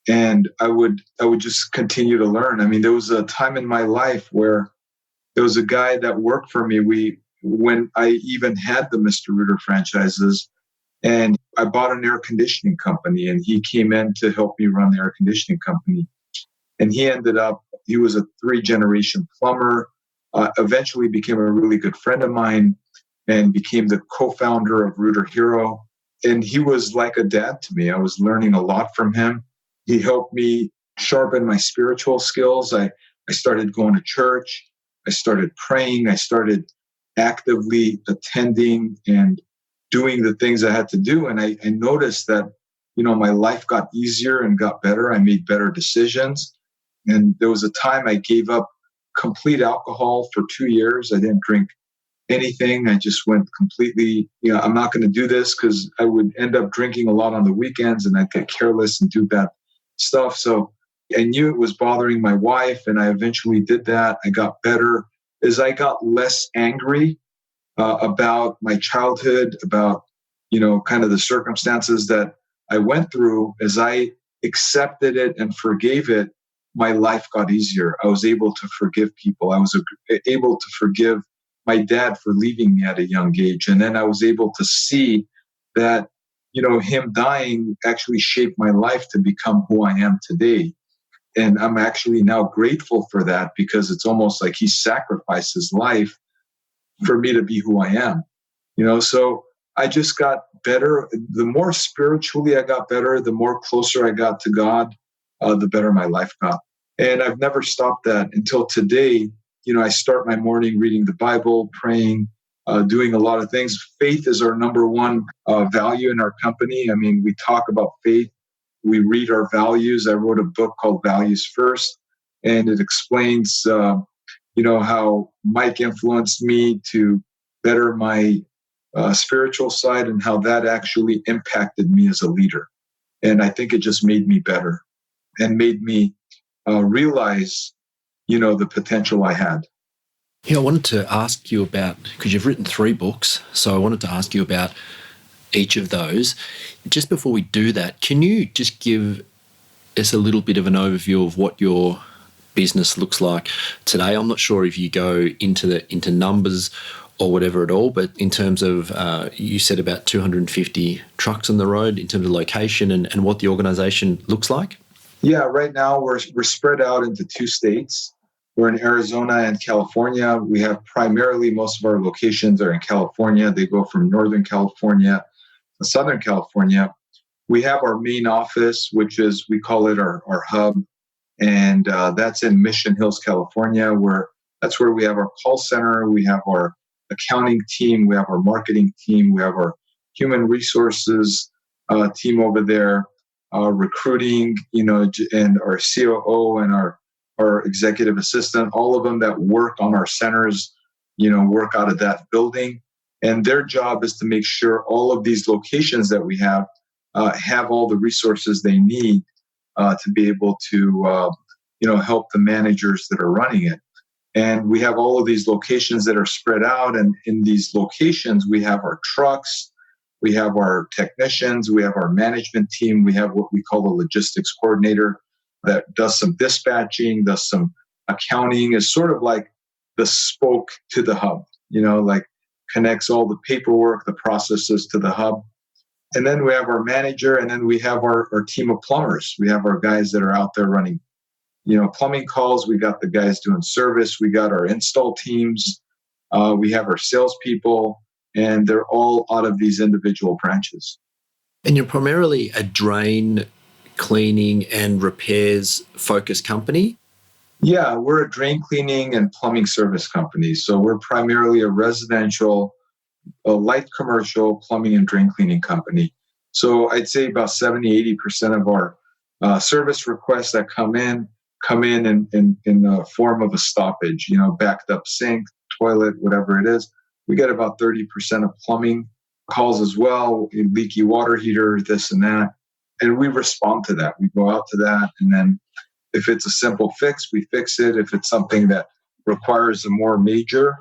And I would just continue to learn. I mean, there was a time in my life where there was a guy that worked for me. When I even had the Mr. Rooter franchises, and I bought an air conditioning company, and he came in to help me run the air conditioning company. And he was a 3-generation plumber, eventually became a really good friend of mine and became the co-founder of Rooter Hero. And he was like a dad to me. I was learning a lot from him. He helped me sharpen my spiritual skills. I started going to church. I started praying. I started actively attending and doing the things I had to do. And I noticed that, my life got easier and got better. I made better decisions. And there was a time I gave up complete alcohol for 2 years. I didn't drink anything. I just went completely, I'm not going to do this, because I would end up drinking a lot on the weekends and I'd get careless and do bad stuff. So I knew it was bothering my wife, and I eventually did that. I got better as I got less angry about my childhood, about, kind of the circumstances that I went through. As I accepted it and forgave it, my life got easier. I was able to forgive people. I was able to forgive my dad for leaving me at a young age. And then I was able to see that, him dying actually shaped my life to become who I am today. And I'm actually now grateful for that, because it's almost like he sacrificed his life for me to be who I am. So I just got better. The more spiritually I got better, the more closer I got to God, the better my life got. And I've never stopped that until today. I start my morning reading the Bible, praying, doing a lot of things. Faith is our number one value in our company. I mean, we talk about faith. We read our values. I wrote a book called Values First, and it explains, how Mike influenced me to better my spiritual side, and how that actually impacted me as a leader. And I think it just made me better and made me realize, the potential I had. Yeah, I wanted to ask you about, because you've written 3 books, so I wanted to ask you about each of those. Just before we do that, can you just give us a little bit of an overview of what your business looks like today? I'm not sure if you go into numbers or whatever at all, but in terms of, you said about 250 trucks on the road, in terms of location and what the organisation looks like? Yeah, right now we're spread out into 2 states. We're in Arizona and California. We have primarily, most of our locations are in California. They go from Northern California to Southern California. We have our main office, which is, we call it our hub. And that's in Mission Hills, California, that's where we have our call center. We have our accounting team. We have our marketing team. We have our human resources team over there, recruiting, and our COO and our executive assistant, all of them that work on our centers, work out of that building. And their job is to make sure all of these locations that we have all the resources they need to be able to, help the managers that are running it. And we have all of these locations that are spread out. And in these locations, we have our trucks, we have our technicians, we have our management team, we have what we call the logistics coordinator that does some dispatching, does some accounting, is sort of like the spoke to the hub, like connects all the paperwork, the processes to the hub. And then we have our manager, and then we have our team of plumbers. We have our guys that are out there running, plumbing calls. We got the guys doing service. We got our install teams. We have our salespeople, and they're all out of these individual branches. And you're primarily a drain cleaning and repairs focused company? Yeah, we're a drain cleaning and plumbing service company. So we're primarily a residential, a light commercial plumbing and drain cleaning company. So I'd say about 70-80% of our service requests that come in in the form of a stoppage, backed up sink, toilet, whatever it is. We get about 30% of plumbing calls as well, leaky water heater, this and that. And we respond to that. We go out to that. And then if it's a simple fix, we fix it. If it's something that requires a more major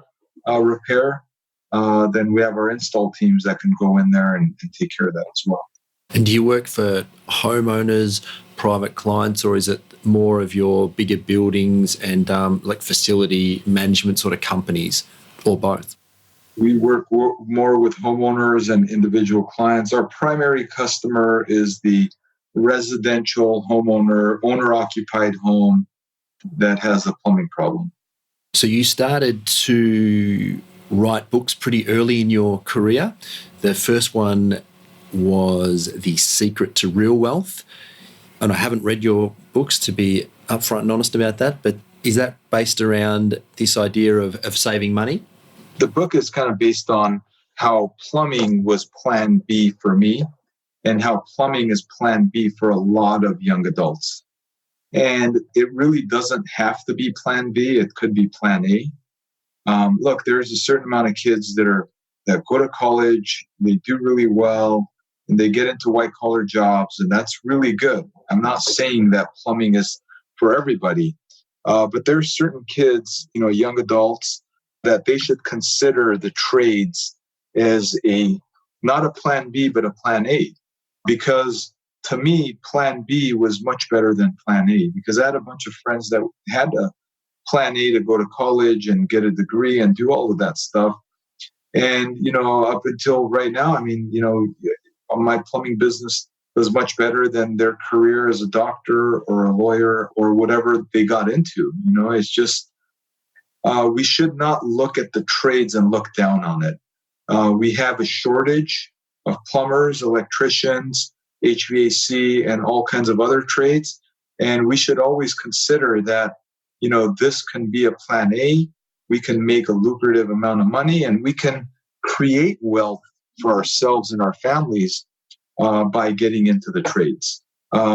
repair, then we have our install teams that can go in there and take care of that as well. And do you work for homeowners, private clients, or is it more of your bigger buildings and like facility management sort of companies, or both? We work more with homeowners and individual clients. Our primary customer is the residential homeowner, owner-occupied home that has a plumbing problem. So you started to write books pretty early in your career. The first one was The Secret to Real Wealth. And I haven't read your books, to be upfront and honest about that, but is that based around this idea of saving money? The book is kind of based on how plumbing was plan B for me and how plumbing is plan B for a lot of young adults. And it really doesn't have to be plan B. It could be plan A. Look, there's a certain amount of kids that go to college, they do really well, and they get into white-collar jobs, and that's really good. I'm not saying that plumbing is for everybody, but there's certain kids, young adults, that they should consider the trades as not a plan B, but a plan A. Because to me, plan B was much better than plan A, because I had a bunch of friends that had a plan A to go to college and get a degree and do all of that stuff. And, up until right now, my plumbing business was much better than their career as a doctor or a lawyer or whatever they got into. It's just, we should not look at the trades and look down on it. We have a shortage of plumbers, electricians, HVAC, and all kinds of other trades. And we should always consider that, this can be a plan A. We can make a lucrative amount of money, and we can create wealth for ourselves and our families by getting into the trades.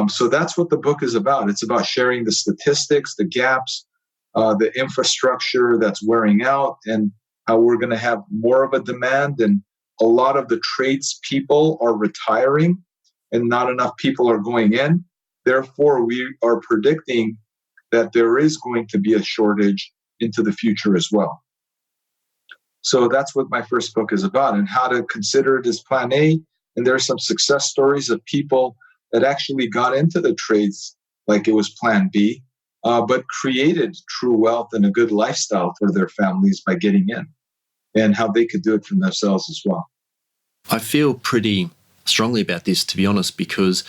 So that's what the book is about. It's about sharing the statistics, the gaps, the infrastructure that's wearing out, and how we're going to have more of a demand. And a lot of the trades people are retiring and not enough people are going in. Therefore, we are predicting that there is going to be a shortage into the future as well. So that's what my first book is about, and how to consider it as plan A. And there are some success stories of people that actually got into the trades like it was plan B, but created true wealth and a good lifestyle for their families by getting in, and how they could do it for themselves as well. I feel pretty strongly about this, to be honest, because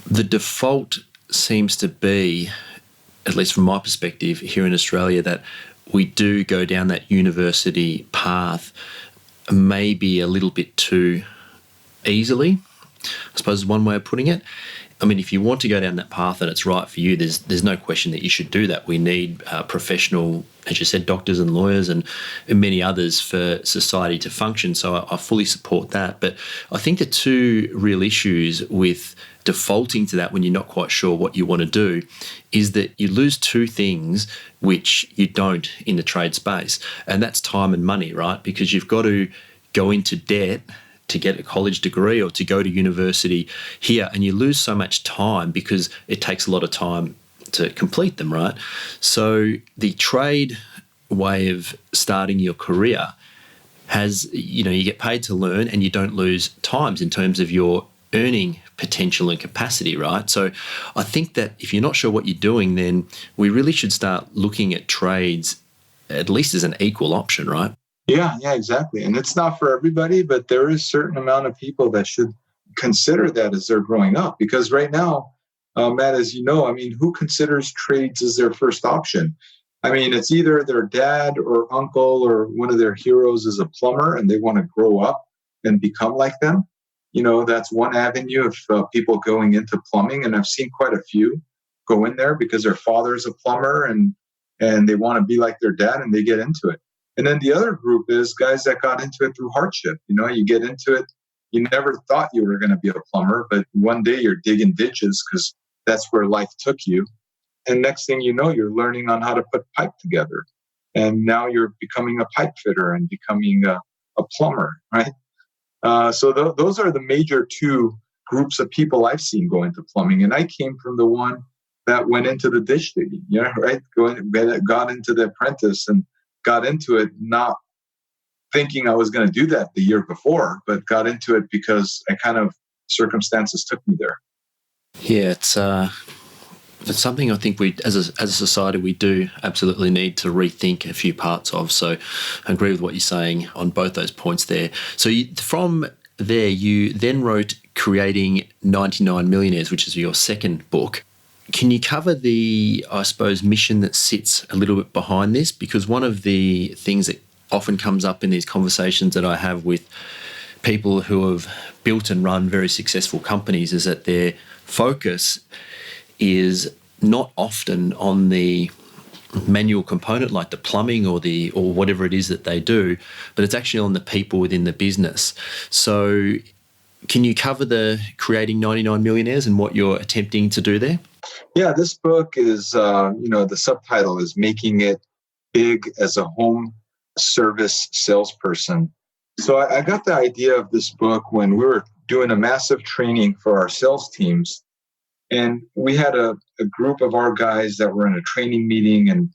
the default seems to be, at least from my perspective here in Australia, that we do go down that university path maybe a little bit too easily, I suppose is one way of putting it. If you want to go down that path and it's right for you, there's no question that you should do that. We need professional, as you said, doctors and lawyers and many others for society to function. So I fully support that. But I think the two real issues with defaulting to that when you're not quite sure what you want to do is that you lose two things which you don't in the trade space. And that's time and money, right? Because you've got to go into debt to get a college degree or to go to university here, and you lose so much time because it takes a lot of time to complete them, right? So the trade way of starting your career has, you get paid to learn and you don't lose times in terms of your earning potential and capacity, right? So I think that if you're not sure what you're doing, then we really should start looking at trades at least as an equal option, right? Yeah, exactly. And it's not for everybody, but there is a certain amount of people that should consider that as they're growing up. Because right now, Matt, as you know, who considers trades as their first option? It's either their dad or uncle or one of their heroes is a plumber and they want to grow up and become like them. That's one avenue of people going into plumbing. And I've seen quite a few go in there because their father's a plumber and they want to be like their dad and they get into it. And then the other group is guys that got into it through hardship. You get into it, you never thought you were going to be a plumber, but one day you're digging ditches because that's where life took you. And next thing you know, you're learning on how to put pipe together. And now you're becoming a pipe fitter and becoming a plumber, right? Those are the major two groups of people I've seen go into plumbing. And I came from the one that went into the ditch digging, right? Got into the apprentice and got into it not thinking I was going to do that the year before, but got into it because circumstances took me there. Yeah, it's something I think we, as a society, we do absolutely need to rethink a few parts of. So I agree with what you're saying on both those points there. So from there, you then wrote Creating 99 Millionaires, which is your second book. Can you cover the, I suppose, mission that sits a little bit behind this? Because one of the things that often comes up in these conversations that I have with people who have built and run very successful companies is that their focus is not often on the manual component like the plumbing or whatever it is that they do, but it's actually on the people within the business. So can you cover the Creating 99 Millionaires and what you're attempting to do there? Yeah, this book is, the subtitle is Making It Big as a Home Service Salesperson. So I got the idea of this book when we were doing a massive training for our sales teams. And we had a group of our guys that were in a training meeting.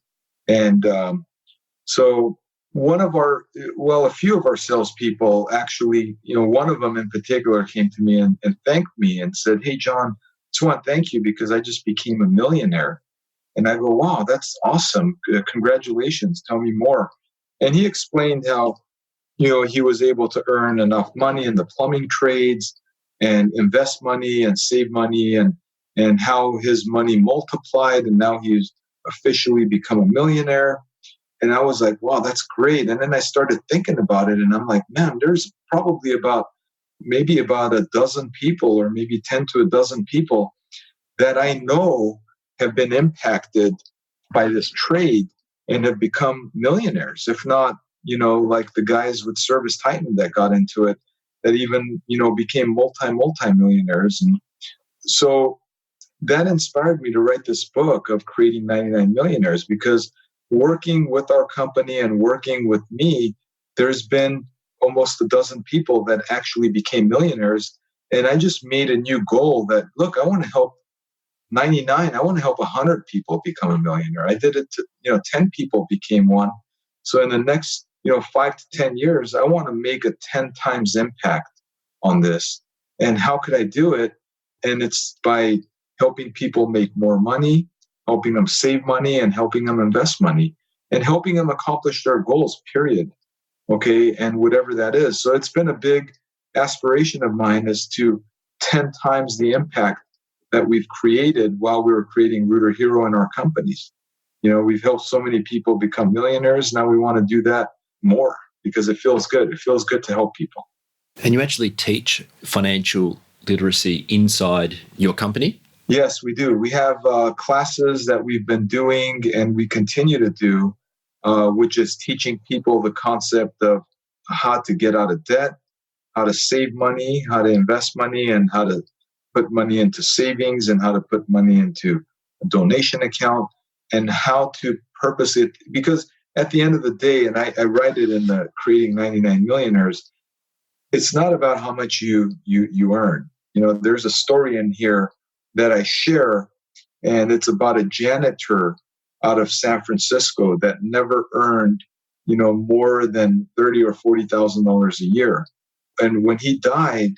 So a few of our salespeople actually, one of them in particular came to me and thanked me and said, "Hey, John, just want to thank you because I just became a millionaire." And I go, "Wow, that's awesome. Congratulations. Tell me more." And he explained how, he was able to earn enough money in the plumbing trades and invest money and save money and how his money multiplied. And now he's officially become a millionaire. And I was like, wow, that's great. And then I started thinking about it and I'm like, man, there's probably about a dozen people or maybe 10 to a dozen people that I know have been impacted by this trade and have become millionaires. If not, like the guys with Service Titan that got into it, that even, became multi-millionaires. And so that inspired me to write this book of Creating 99 Millionaires, because working with our company and working with me, there's been almost a dozen people that actually became millionaires. And I just made a new goal that, look, I want to help 99. I want to help 100 people become a millionaire. I did it to, 10 people became one. So in the next, 5 to 10 years, I want to make a 10 times impact on this. And how could I do it? And it's by helping people make more money, helping them save money, and helping them invest money, and helping them accomplish their goals, period. Okay, and whatever that is. So it's been a big aspiration of mine is to 10 times the impact that we've created while we were creating Rooter Hero in our companies. We've helped so many people become millionaires. Now we want to do that more because it feels good. It feels good to help people. And you actually teach financial literacy inside your company? Yes, we do. We have classes that we've been doing and we continue to do, which is teaching people the concept of how to get out of debt, how to save money, how to invest money, and how to put money into savings and how to put money into a donation account and how to purpose it. Because at the end of the day, and I write it in the Creating 99 Millionaires, it's not about how much you earn. There's a story in here that I share, and it's about a janitor out of San Francisco that never earned, more than $30,000 or $40,000 a year. And when he died,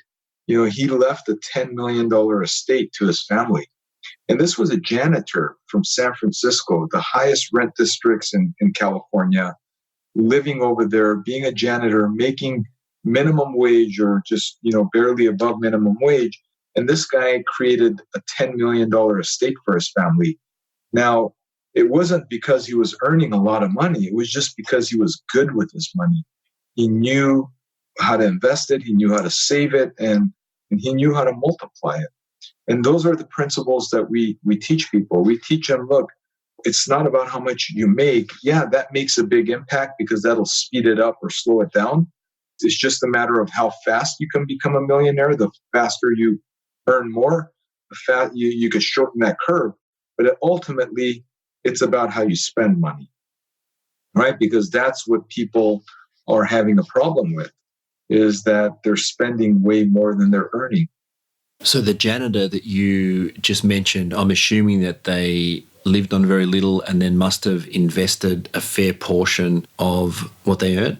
he left a $10 million estate to his family. And this was a janitor from San Francisco, the highest rent districts in California, living over there, being a janitor, making minimum wage or just, barely above minimum wage. And this guy created a $10 million estate for his family. Now, it wasn't because he was earning a lot of money. It was just because he was good with his money. He knew how to invest it. He knew how to save it. And he knew how to multiply it. And those are the principles that we teach people. We teach them, look, it's not about how much you make. Yeah, that makes a big impact because that'll speed it up or slow it down. It's just a matter of how fast you can become a millionaire. The faster you earn more, you could shorten that curve. But ultimately, it's about how you spend money, right? Because that's what people are having a problem with. is that they're spending way more than they're earning. So the janitor that you just mentioned, I'm assuming that they lived on very little and then must have invested a fair portion of what they earned?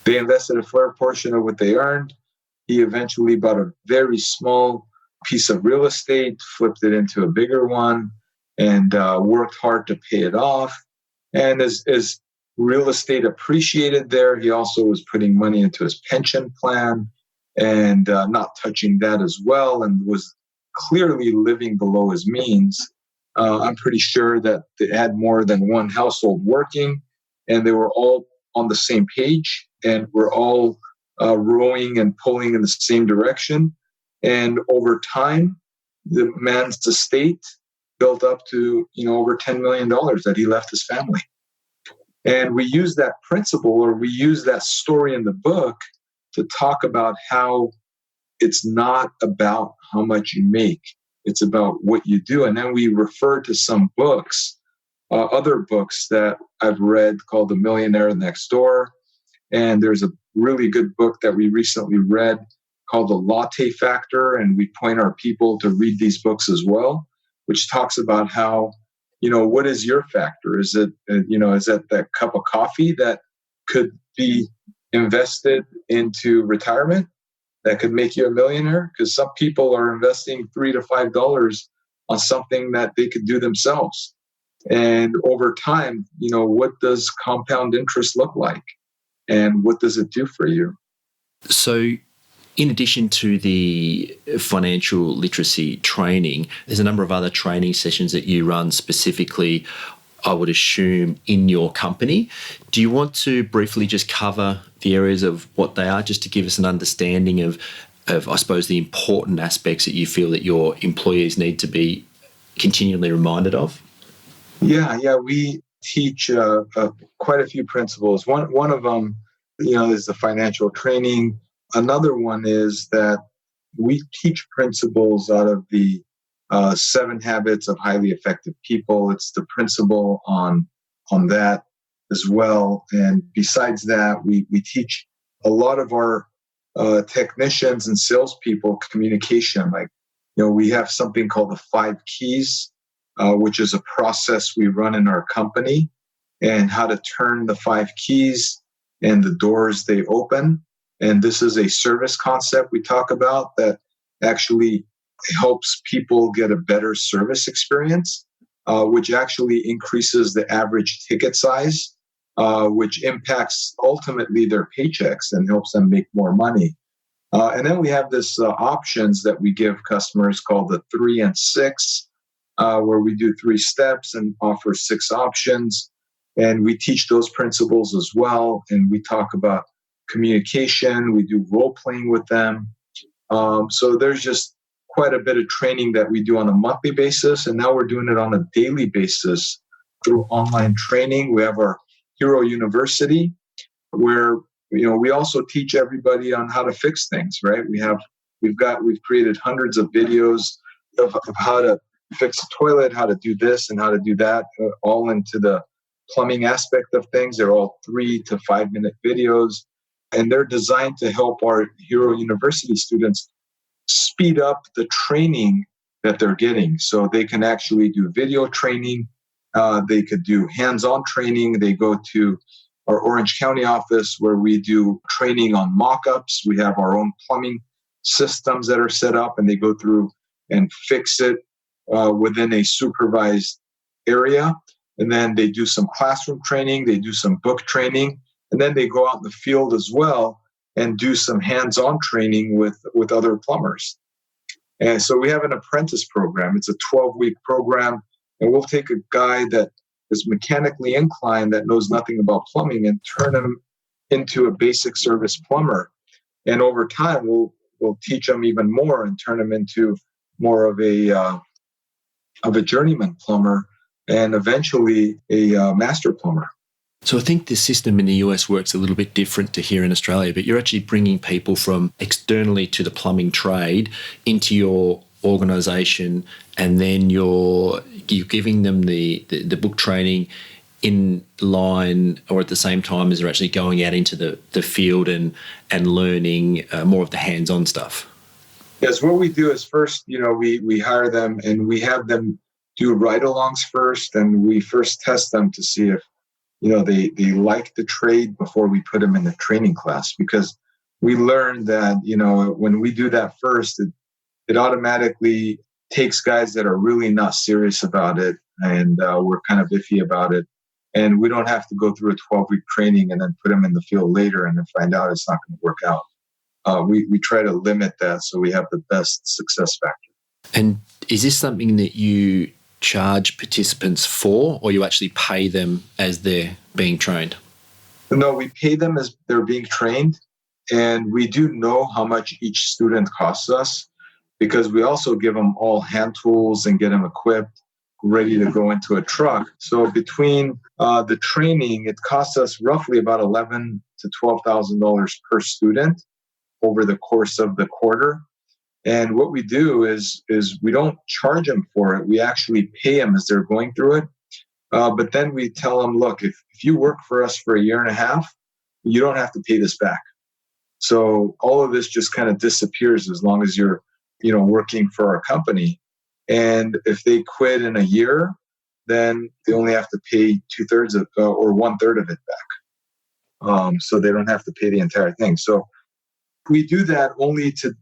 They invested a fair portion of what they earned. He eventually bought a very small piece of real estate, flipped it into a bigger one, and worked hard to pay it off. And as real estate appreciated there, he also was putting money into his pension plan and not touching that as well, and was clearly living below his means. I'm pretty sure that they had more than one household working, and they were all on the same page and were all rowing and pulling in the same direction. And over time, the man's estate built up to over $10 million that he left his family. And we use that principle, or we use that story in the book to talk about how it's not about how much you make. It's about what you do. And then we refer to some books, other books that I've read called The Millionaire Next Door. And there's a really good book that we recently read called The Latte Factor. And we point our people to read these books as well, which talks about how, what is your factor? Is it, is that cup of coffee that could be invested into retirement that could make you a millionaire? Because some people are investing $3 to $5 on something that they could do themselves. And over time, what does compound interest look like? And what does it do for you? So in addition to the financial literacy training, there's a number of other training sessions that you run specifically, I would assume, in your company. Do you want to briefly just cover the areas of what they are, just to give us an understanding of I suppose, the important aspects that you feel that your employees need to be continually reminded of? Yeah, we teach quite a few principles. One of them, is the financial training. Another one is that we teach principles out of the 7 Habits of Highly Effective People. It's the principle on that as well. And besides that, we teach a lot of our technicians and salespeople communication. Like, we have something called the 5 Keys, which is a process we run in our company, and how to turn the 5 keys and the doors they open. And this is a service concept we talk about that actually helps people get a better service experience, which actually increases the average ticket size, which impacts ultimately their paychecks and helps them make more money. And then we have this options that we give customers called the 3 and 6, where we do 3 steps and offer 6 options. And we teach those principles as well. And we talk about communication. We do role playing with them. So there's just quite a bit of training that we do on a monthly basis. And now we're doing it on a daily basis through online training. We have our Hero University, where we also teach everybody on how to fix things, right? We've created hundreds of videos of how to fix a toilet, how to do this and how to do that, all into the plumbing aspect of things. They're all 3 to 5 minute videos, and they're designed to help our Hero University students speed up the training that they're getting. So they can actually do video training. They could do hands-on training. They go to our Orange County office where we do training on mock-ups. We have our own plumbing systems that are set up, and they go through and fix it within a supervised area. And then they do some classroom training. They do some book training. And then they go out in the field as well and do some hands-on training with other plumbers. And so we have an apprentice program. It's a 12-week program. And we'll take a guy that is mechanically inclined, that knows nothing about plumbing, and turn him into a basic service plumber. And over time, we'll teach him even more and turn him into more of a journeyman plumber, and eventually a master plumber. So I think the system in the US works a little bit different to here in Australia, but you're actually bringing people from externally to the plumbing trade into your organisation, and then you're giving them the book training, in line or at the same time as they're actually going out into the field and learning more of the hands-on stuff? Yes, what we do is first, we hire them and we have them do ride-alongs first, and we first test them to see if, they like the trade before we put them in the training class, because we learned that, when we do that first, it automatically takes guys that are really not serious about it and we're kind of iffy about it. And we don't have to go through a 12-week training and then put them in the field later and then find out it's not going to work out. We try to limit that so we have the best success factor. And is this something that you charge participants for, or you actually pay them as they're being trained? No, we pay them as they're being trained, and we do know how much each student costs us because we also give them all hand tools and get them equipped, ready to go into a truck. So between the training, it costs us roughly about $11,000 to $12,000 per student over the course of the quarter. And what we do is we don't charge them for it. We actually pay them as they're going through it. But then we tell them, look, if you work for us for a year and a half, you don't have to pay this back. So all of this just kind of disappears as long as you're, working for our company. And if they quit in a year, then they only have to pay 2/3 of or 1/3 of it back. So they don't have to pay the entire thing. So we do that only to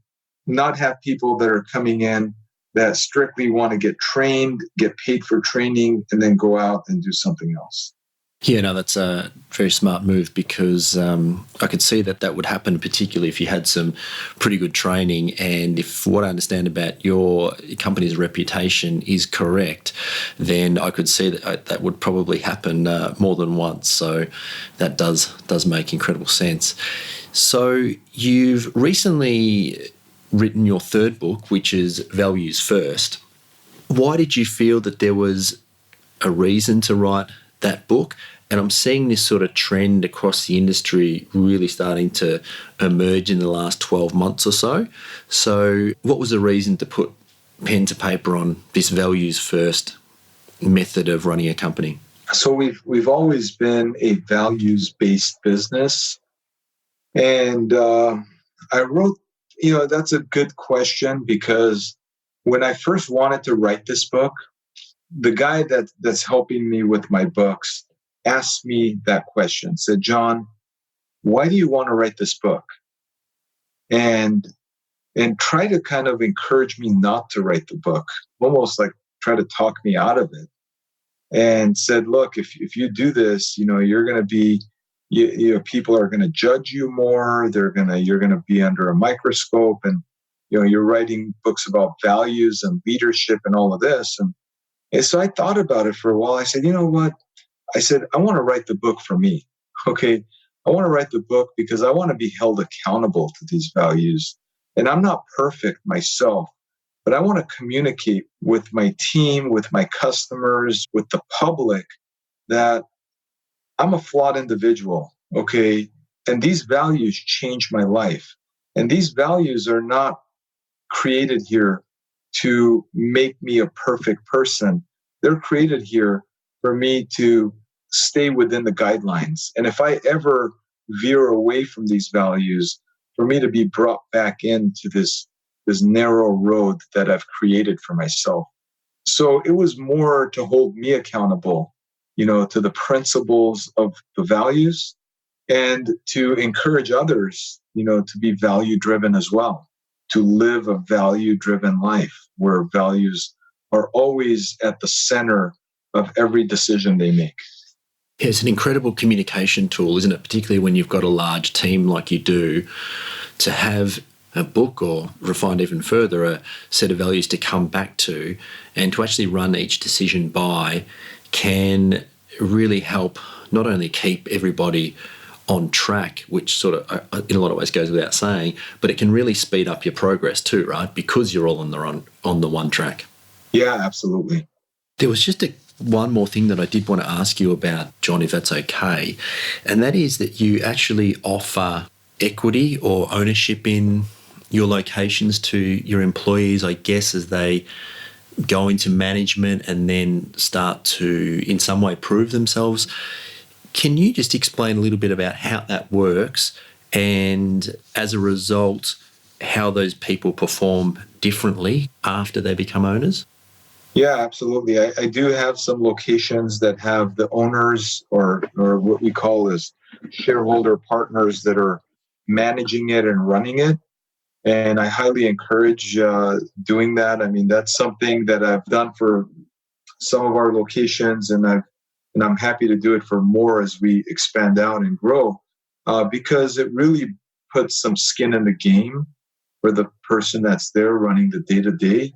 not have people that are coming in that strictly want to get trained, get paid for training, and then go out and do something else. Yeah, no, that's a very smart move because I could see that would happen, particularly if you had some pretty good training. And if what I understand about your company's reputation is correct, then I could see that would probably happen more than once. So that does make incredible sense. So you've recently written your third book, which is Values First. Why did you feel that there was a reason to write that book? And I'm seeing this sort of trend across the industry really starting to emerge in the last 12 months or so. So what was the reason to put pen to paper on this Values First method of running a company? So we've always been a values-based business. And I wrote, that's a good question because when I first wanted to write this book, the guy that's helping me with my books asked me that question, said, John, why do you want to write this book? And try to kind of encourage me not to write the book, almost like try to talk me out of it. And said, look, if you do this, you're going to be, people are going to judge you more. You're going to be under a microscope, and you're writing books about values and leadership and all of this. And so I thought about it for a while. I said, you know what? I said, I want to write the book for me. Okay. I want to write the book because I want to be held accountable to these values. And I'm not perfect myself, but I want to communicate with my team, with my customers, with the public that I'm a flawed individual. Okay. And these values change my life. And these values are not created here to make me a perfect person. They're created here for me to stay within the guidelines. And if I ever veer away from these values, for me to be brought back into this narrow road that I've created for myself. So it was more to hold me accountable, to the principles of the values and to encourage others, to be value-driven as well, to live a value-driven life where values are always at the center of every decision they make. Yeah, it's an incredible communication tool, isn't it? Particularly when you've got a large team like you do, to have a book or refined even further, a set of values to come back to and to actually run each decision by can really help not only keep everybody on track, which sort of in a lot of ways goes without saying, but it can really speed up your progress too, right? Because you're all on the one track. Yeah, absolutely. There was just one more thing that I did want to ask you about, John, if that's okay, and that is that you actually offer equity or ownership in your locations to your employees, I guess, as they go into management and then start to, in some way, prove themselves. Can you just explain a little bit about how that works and, as a result, how those people perform differently after they become owners? Yeah, absolutely. I do have some locations that have the owners or what we call as shareholder partners that are managing it and running it. And I highly encourage doing that. I mean, that's something that I've done for some of our locations, and I'm happy to do it for more as we expand out and grow, because it really puts some skin in the game for the person that's there running the day to day.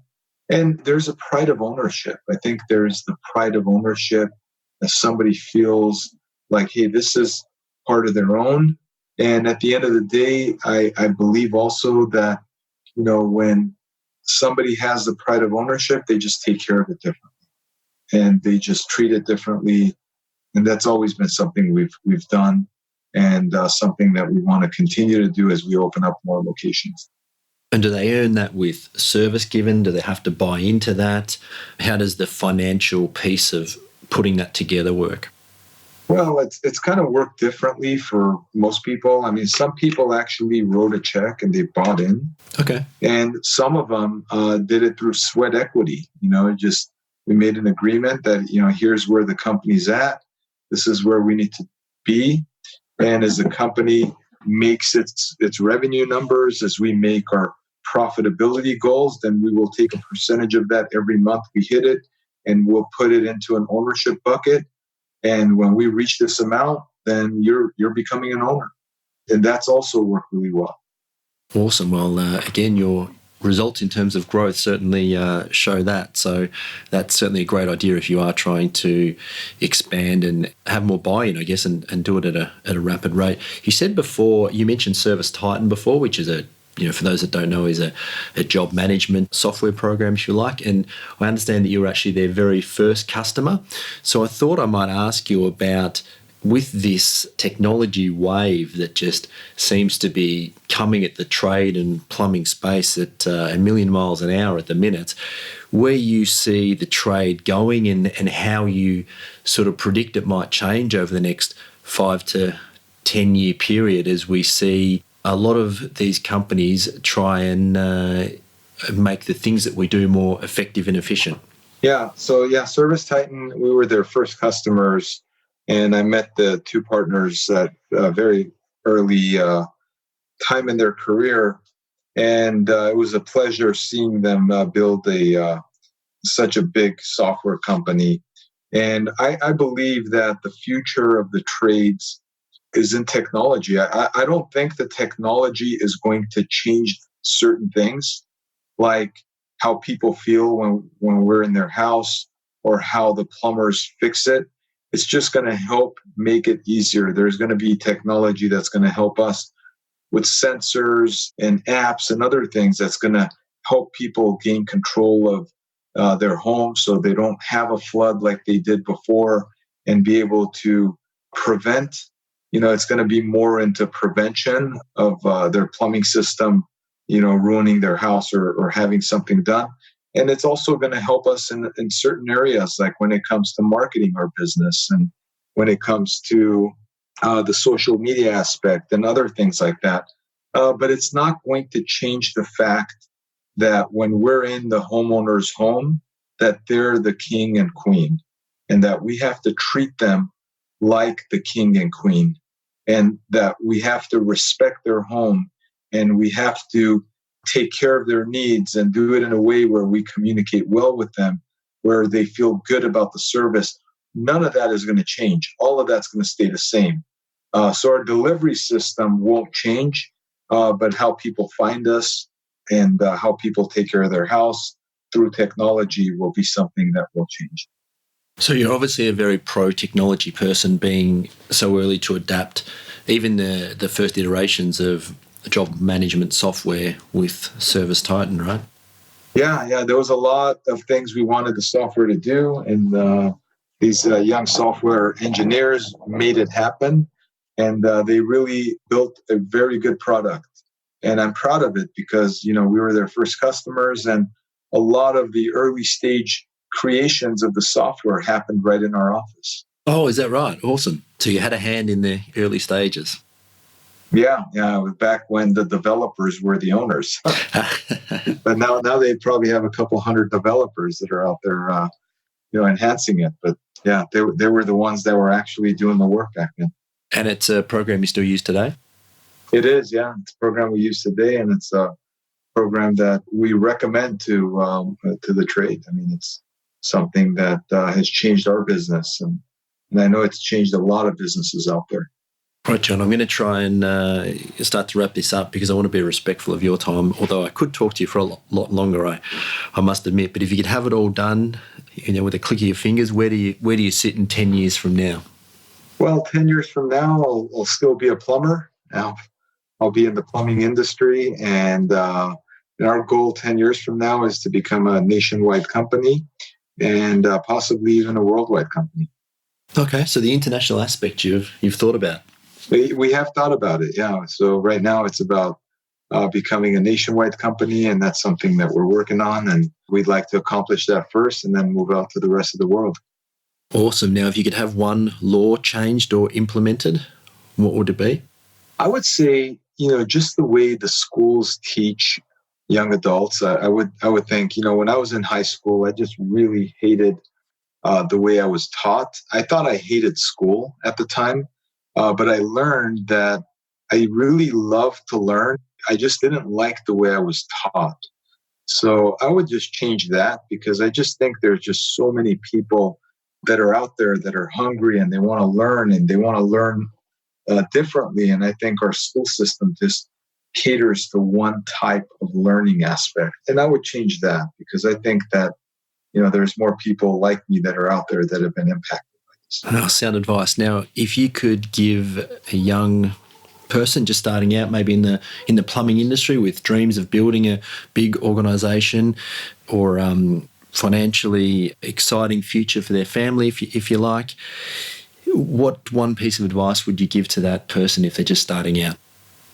And there's a pride of ownership. I think there's the pride of ownership as somebody feels like, hey, this is part of their own. And at the end of the day, I believe also that, when somebody has the pride of ownership, they just take care of it differently and they just treat it differently. And that's always been something we've done, and something that we want to continue to do as we open up more locations. And do they earn that with service given? Do they have to buy into that? How does the financial piece of putting that together work? Well, it's kind of worked differently for most people. I mean, some people actually wrote a check and they bought in. Okay. And some of them did it through sweat equity. We made an agreement that, here's where the company's at. This is where we need to be. And as the company makes its revenue numbers, as we make our profitability goals, then we will take a percentage of that every month we hit it, and we'll put it into an ownership bucket. And when we reach this amount, then you're becoming an owner. And that's also worked really well. Awesome. Well, again, your results in terms of growth certainly show that. So that's certainly a great idea if you are trying to expand and have more buy-in, I guess, and do it at a rapid rate. You said before, you mentioned Service Titan before, which is for those that don't know, is a job management software program, if you like. And I understand that you were actually their very first customer. So I thought I might ask you about, with this technology wave that just seems to be coming at the trade and plumbing space at a million miles an hour at the minute, where you see the trade going and how you sort of predict it might change over the next 5 to 10 year period as we see a lot of these companies try and make the things that we do more effective and efficient. Yeah. So Service Titan, we were their first customers, and I met the two partners at a very early time in their career, and it was a pleasure seeing them build such a big software company. And I believe that the future of the trades is in technology. I don't think the technology is going to change certain things, like how people feel when we're in their house or how the plumbers fix it. It's just going to help make it easier. There's going to be technology that's going to help us with sensors and apps and other things that's going to help people gain control of their home so they don't have a flood like they did before, and be able to prevent. It's going to be more into prevention of their plumbing system, ruining their house or having something done. And it's also going to help us in certain areas, like when it comes to marketing our business and when it comes to the social media aspect and other things like that. But it's not going to change the fact that when we're in the homeowner's home, that they're the king and queen, and that we have to treat them like the king and queen, and that we have to respect their home, and we have to take care of their needs and do it in a way where we communicate well with them, where they feel good about the service. None of that is going to change. All of that's going to stay the same. So our delivery system won't change, but how people find us and how people take care of their house through technology will be something that will change. So you're obviously a very pro-technology person, being so early to adapt even the first iterations of job management software with Service Titan, right? Yeah. There was a lot of things we wanted the software to do, and these young software engineers made it happen, and they really built a very good product. And I'm proud of it because, we were their first customers, and a lot of the early stage creations of the software happened right in our office. Oh, is that right? Awesome. So you had a hand in the early stages. Yeah, it was back when the developers were the owners. But now they probably have a couple hundred developers that are out there, enhancing it. But yeah, they were the ones that were actually doing the work back then. And it's a program you still use today? It is, yeah. It's a program we use today, and it's a program that we recommend to the trade. I mean, it's something that has changed our business, and I know it's changed a lot of businesses out there. Right, John, I'm going to try and start to wrap this up because I want to be respectful of your time, although I could talk to you for a lot longer, I must admit. But if you could have it all done, with a click of your fingers, where do you sit in 10 years from now? Well, 10 years from now, I'll still be a plumber. Now, I'll be in the plumbing industry, and our goal 10 years from now is to become a nationwide company and possibly even a worldwide company. Okay, so the international aspect you've thought about. We have thought about it, yeah. So right now it's about becoming a nationwide company, and that's something that we're working on, and we'd like to accomplish that first and then move out to the rest of the world. Awesome. Now, if you could have one law changed or implemented, what would it be? I would say, just the way the schools teach young adults, I would think, when I was in high school, I just really hated the way I was taught. I thought I hated school at the time. But I learned that I really love to learn. I just didn't like the way I was taught. So I would just change that, because I just think there's just so many people that are out there that are hungry and they want to learn, and they want to learn differently. And I think our school system just caters to one type of learning aspect. And I would change that, because I think that, there's more people like me that are out there that have been impacted. Oh, sound advice. Now, if you could give a young person just starting out, maybe in the plumbing industry with dreams of building a big organisation or financially exciting future for their family, if you like, what one piece of advice would you give to that person if they're just starting out?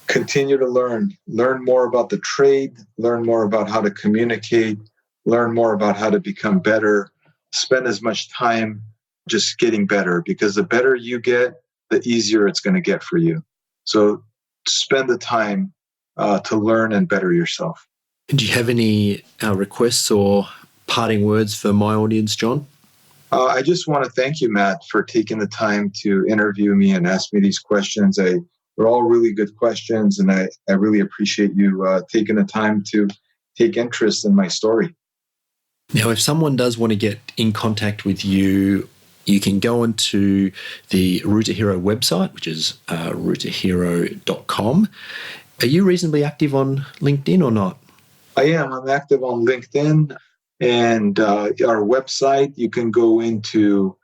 Continue to learn more about the trade, learn more about how to communicate, learn more about how to become better, spend as much time just getting better, because the better you get, the easier it's going to get for you. So spend the time to learn and better yourself. Do you have any requests or parting words for my audience, John? I just want to thank you, Matt, for taking the time to interview me and ask me these questions. They're all really good questions, and I really appreciate you taking the time to take interest in my story. Now, if someone does want to get in contact with you, you can go onto the Route to Hero website, which is routetohero.com. Are you reasonably active on LinkedIn or not? I am. I'm active on LinkedIn. And our website, you can go into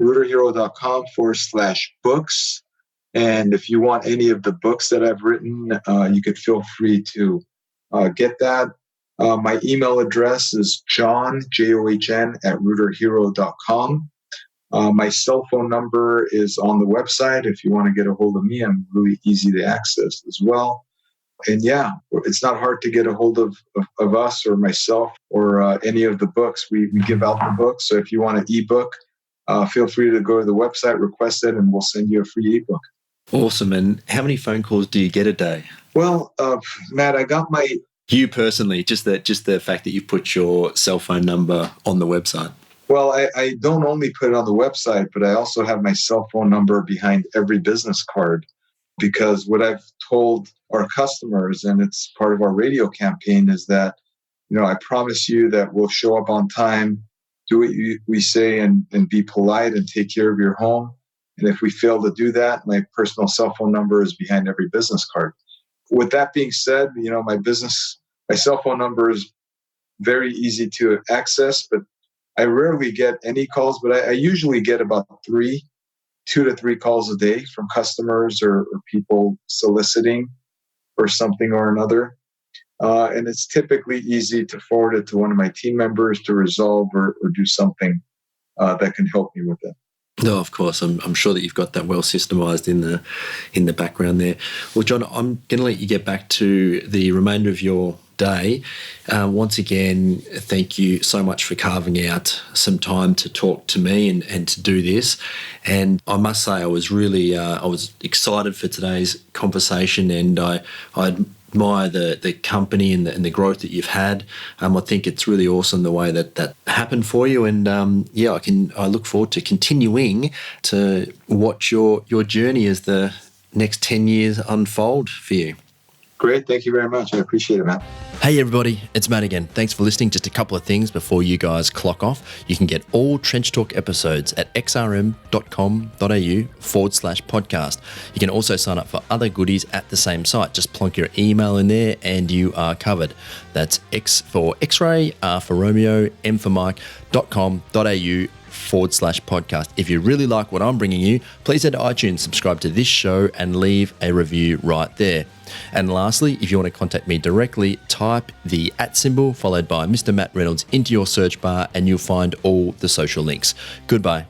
routetohero.com/books. And if you want any of the books that I've written, you could feel free to get that. My email address is john, John, @routetohero.com. My cell phone number is on the website. If you want to get a hold of me, I'm really easy to access as well. And yeah, it's not hard to get a hold of us or myself or any of the books. We give out the books. So if you want an ebook, feel free to go to the website, request it, and we'll send you a free ebook. Awesome. And how many phone calls do you get a day? Well, Matt, I got my... You personally, just the fact that you put your cell phone number on the website. Well, I don't only put it on the website, but I also have my cell phone number behind every business card, because what I've told our customers, and it's part of our radio campaign, is that, I promise you that we'll show up on time, do what we say, and be polite and take care of your home. And if we fail to do that, my personal cell phone number is behind every business card. With that being said, my cell phone number is very easy to access, but I rarely get any calls, but I usually get about 2 to 3 calls a day from customers or people soliciting for something or another. And it's typically easy to forward it to one of my team members to resolve or do something that can help me with it. No, of course. I'm sure that you've got that well systemized in the background there. Well, John, I'm going to let you get back to the remainder of your day. Once again, thank you so much for carving out some time to talk to me and to do this. And I must say, I was really I was excited for today's conversation, and I admire the company and the growth that you've had. I think it's really awesome the way that happened for you, and I look forward to continuing to watch your journey as the next 10 years unfold for you. Great. Thank you very much. I appreciate it, man. Hey everybody, it's Matt again. Thanks for listening. Just a couple of things before you guys clock off. You can get all Trench Talk episodes at xrm.com.au/podcast. You can also sign up for other goodies at the same site. Just plonk your email in there and you are covered. That's X for X-ray, R for Romeo, M for Mike.com.au/podcast. If you really like what I'm bringing you, please head to iTunes, subscribe to this show and leave a review right there. And lastly, if you want to contact me directly, type the @ symbol followed by Mr. Matt Reynolds into your search bar and you'll find all the social links. Goodbye.